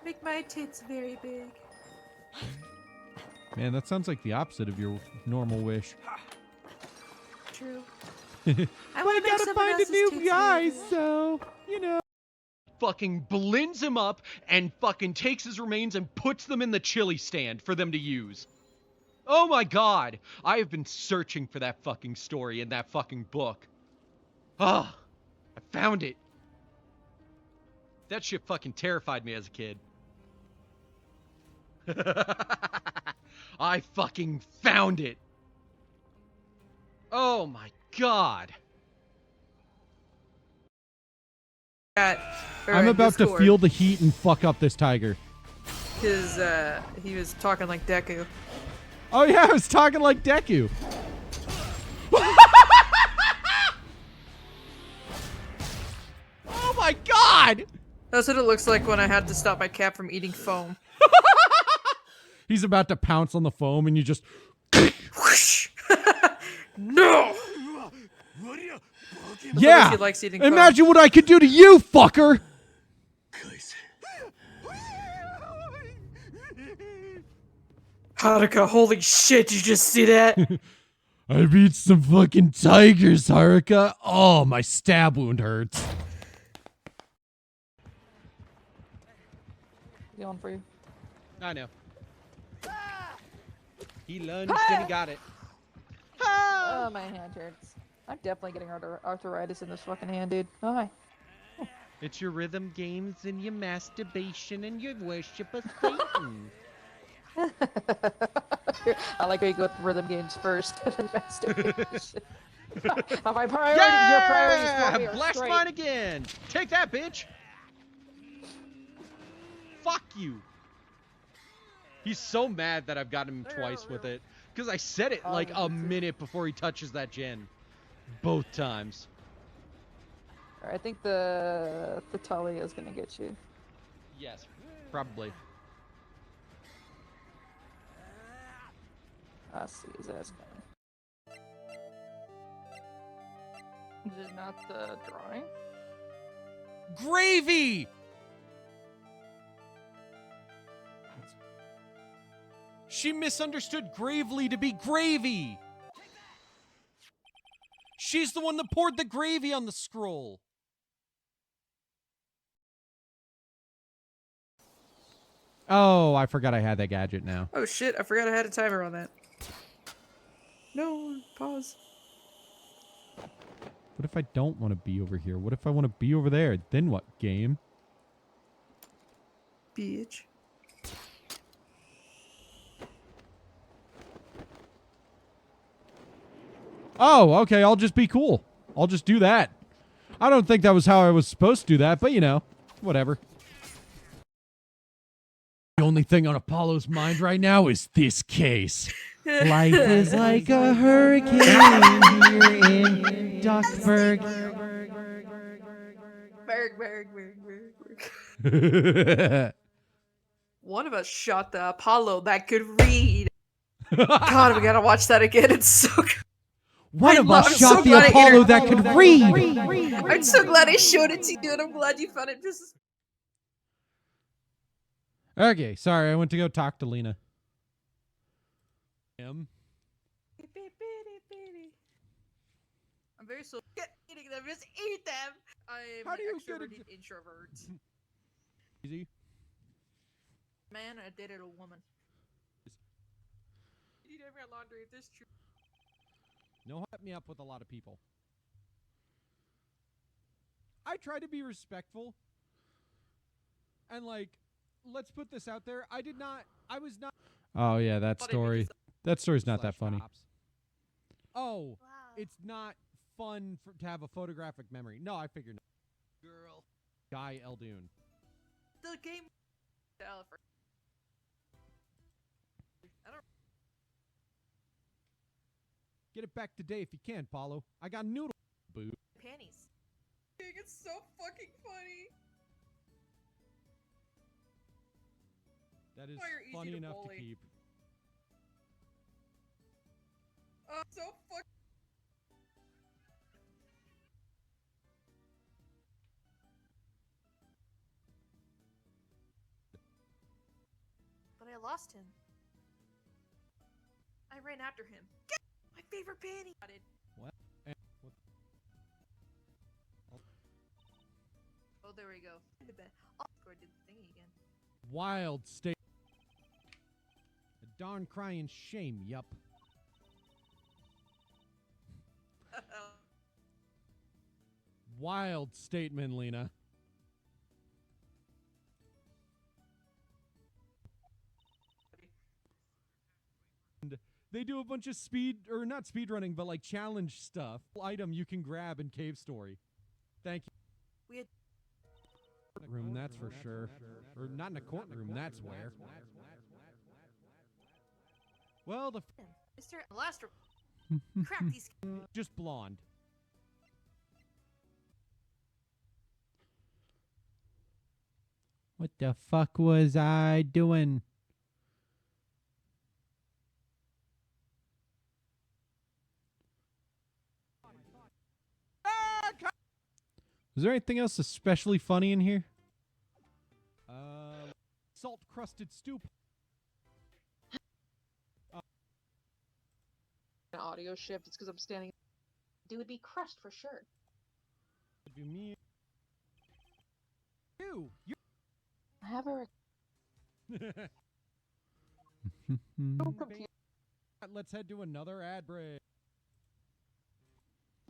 Make my tits very big. Man, that sounds like the opposite of your normal wish. True. I wanna make gotta someone find a else's new tits guy, big. so, you know. fucking blends him up and fucking takes his remains and puts them in the chili stand for them to use. Oh my god! I have been searching for that fucking story in that fucking book. Ah! I found it! That shit fucking terrified me as a kid. I fucking found it! Oh my god! I'm about to feel the heat and fuck up this tiger. Because he was talking like Deku. Oh yeah, I was talking like Deku. Oh my god! That's what it looks like when I had to stop my cat from eating foam. He's about to pounce on the foam and you just... No! Yeah! He likes eating foam. Imagine what I could do to you, fucker! Haruka, holy shit, you just see that? I beat some fucking tigers, Haruka. Oh, my stab wound hurts. Going for you. I know. He lunged and he got it. Oh, my hand hurts. I'm definitely getting arthritis in this fucking hand, dude. Oh, hi. It's your rhythm games and your masturbation and your worship of Satan. I like how you go with rhythm games first and then masturbation. My priority, your priorities for me are Blast straight. mine again! Take that, bitch! Fuck you! He's so mad that I've got him twice with it. Because I said it like a minute before he touches that gen. Both times. I think the Talia is gonna get you. Yes, probably. I see his ass coming. Is it not the drawing? Gravy! She misunderstood gravely to be gravy. She's the one that poured the gravy on the scroll. Oh, I forgot I had that gadget now. Oh shit, I forgot I had a timer on that. No, pause. What if I don't want to be over here? What if I want to be over there? Then what, game? Bitch. Oh, okay, I'll just be cool. I'll just do that. I don't think that was how I was supposed to do that, but you know, whatever. The only thing on Apollo's mind right now is this case. Life is like a hurricane here in Duckburg. One of us shot the Apollo that could read. God, we gotta watch that again. It's so good. One of us shot the Apollo that could read. I'm so glad I showed it to you, and I'm glad you found it just. Okay, sorry, I went to go talk to Lena. I'm I'm very so good at eating them. Just eat them. I'm How do an you get extroverted introvert. Easy. Man, I dated a woman. You need every laundry if this true. No, hit me up with a lot of people. I try to be respectful. And like, let's put this out there. I was not. Oh yeah, that story. That story's not that funny. Oh, Wow. it's not fun to have a photographic memory. No, I figured. Girl. Guy Eldoon. The game. I don't. Get it back today if you can, Paulo. I got noodle. Boo. Panties. It's so fucking funny. That is Why you're easy funny to enough bully. to keep. So fuck. But I lost him. I ran after him. Get my favorite panty. What? What? Oh, there we go. I'll go do the thingy again. Wild state. A darn crying shame, yup. Wild statement, Lena. And they do a bunch of not speed running, but like challenge stuff. Item you can grab in Cave Story. Thank you. We had Room, that's for sure. Or not in a courtroom, that's where. Well, the Mr. Last crap these just blonde. What the fuck was I doing? Is there anything else especially funny in here? Salt crusted stew. An audio shift. It's because I'm standing. It would be crushed for sure. You. I have a. Let's head to another ad break.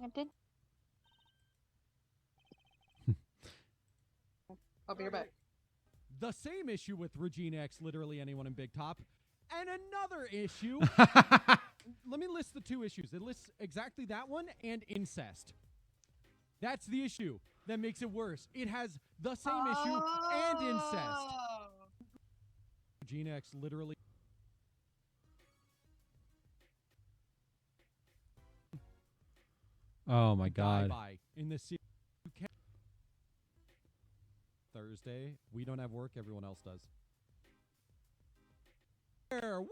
I did. I'll be right back. The same issue with Regina X, literally anyone in Big Top, and another issue. Let me list the two issues. It lists exactly that one and incest. That's the issue that makes it worse. It has the same issue and incest. Regina X literally. Oh my God! In this series, you can't. Thursday, we don't have work. Everyone else does. There, woo!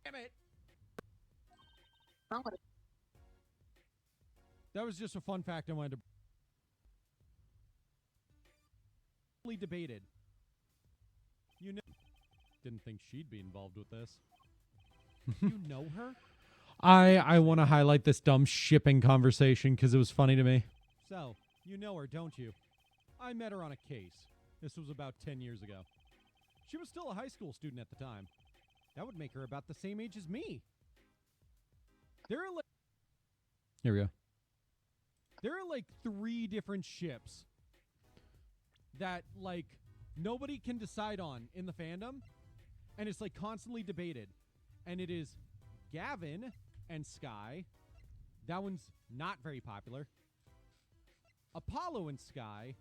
Damn it! That was just a fun fact I wanted to. Debated. You know, didn't think she'd be involved with this. You know her? I want to highlight this dumb shipping conversation because it was funny to me. So, you know her, don't you? I met her on a case. This was about 10 years ago. She was still a high school student at the time. That would make her about the same age as me. There are like... Here we go. There are like 3 different ships that like nobody can decide on in the fandom, and it's like constantly debated. And it is Gavin and Sky. That one's not very popular. Apollo and Sky.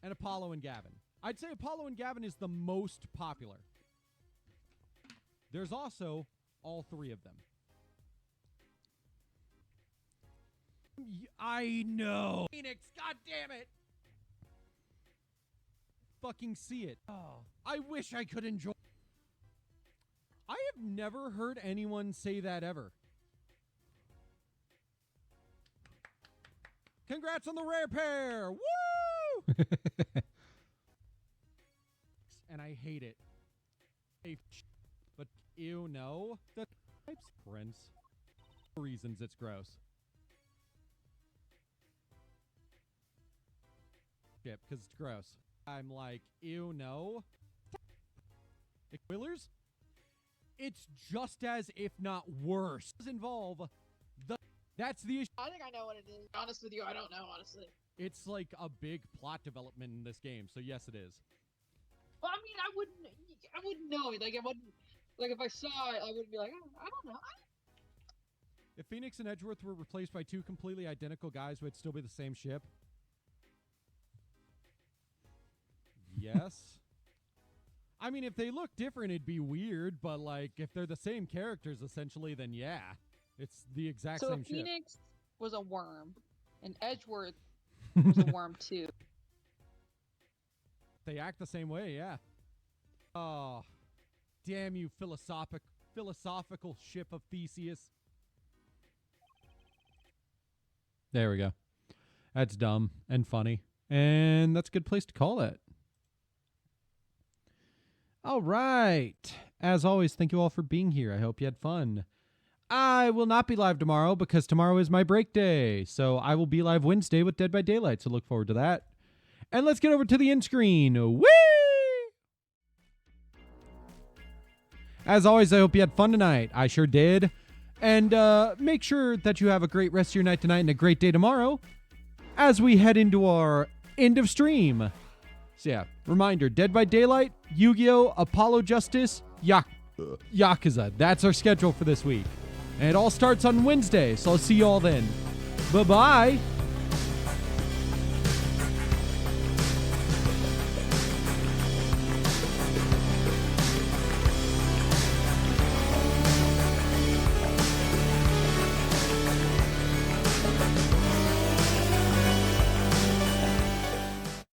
And Apollo and Gavin. I'd say Apollo and Gavin is the most popular. There's also all 3 of them. I know. Phoenix, god damn it. Fucking see it. Oh, I wish I could enjoy. I have never heard anyone say that ever. Congrats on the rare pair. Woo! And I hate it. But ew, no. The types prince. Reasons it's gross. Ship, because it's gross. I'm like, ew, no. Spoilers? It's just as, if not worse. Does involve the. That's the issue. I think I know what it is. Honest with you, I don't know, honestly. It's like a big plot development in this game, so yes, it is. Well, I mean, I wouldn't know. Like, I wouldn't, like, if I saw it, I wouldn't be like, oh, I don't know. If Phoenix and Edgeworth were replaced by two completely identical guys, would it still be the same ship? Yes. I mean, if they look different, it'd be weird, but, like, if they're the same characters, essentially, then yeah. It's the exact same ship. So Phoenix was a worm, and Edgeworth was a worm, too. They act the same way, yeah. Oh, damn you, philosophical ship of Theseus. There we go. That's dumb and funny. And that's a good place to call it. All right. As always, thank you all for being here. I hope you had fun. I will not be live tomorrow because tomorrow is my break day. So I will be live Wednesday with Dead by Daylight. So look forward to that. And let's get over to the end screen. Whee! As always, I hope you had fun tonight. I sure did. And make sure that you have a great rest of your night tonight and a great day tomorrow as we head into our end of stream. So yeah, reminder, Dead by Daylight, Yu-Gi-Oh!, Apollo Justice, Yakuza. That's our schedule for this week. And it all starts on Wednesday, so I'll see you all then. Bye-bye.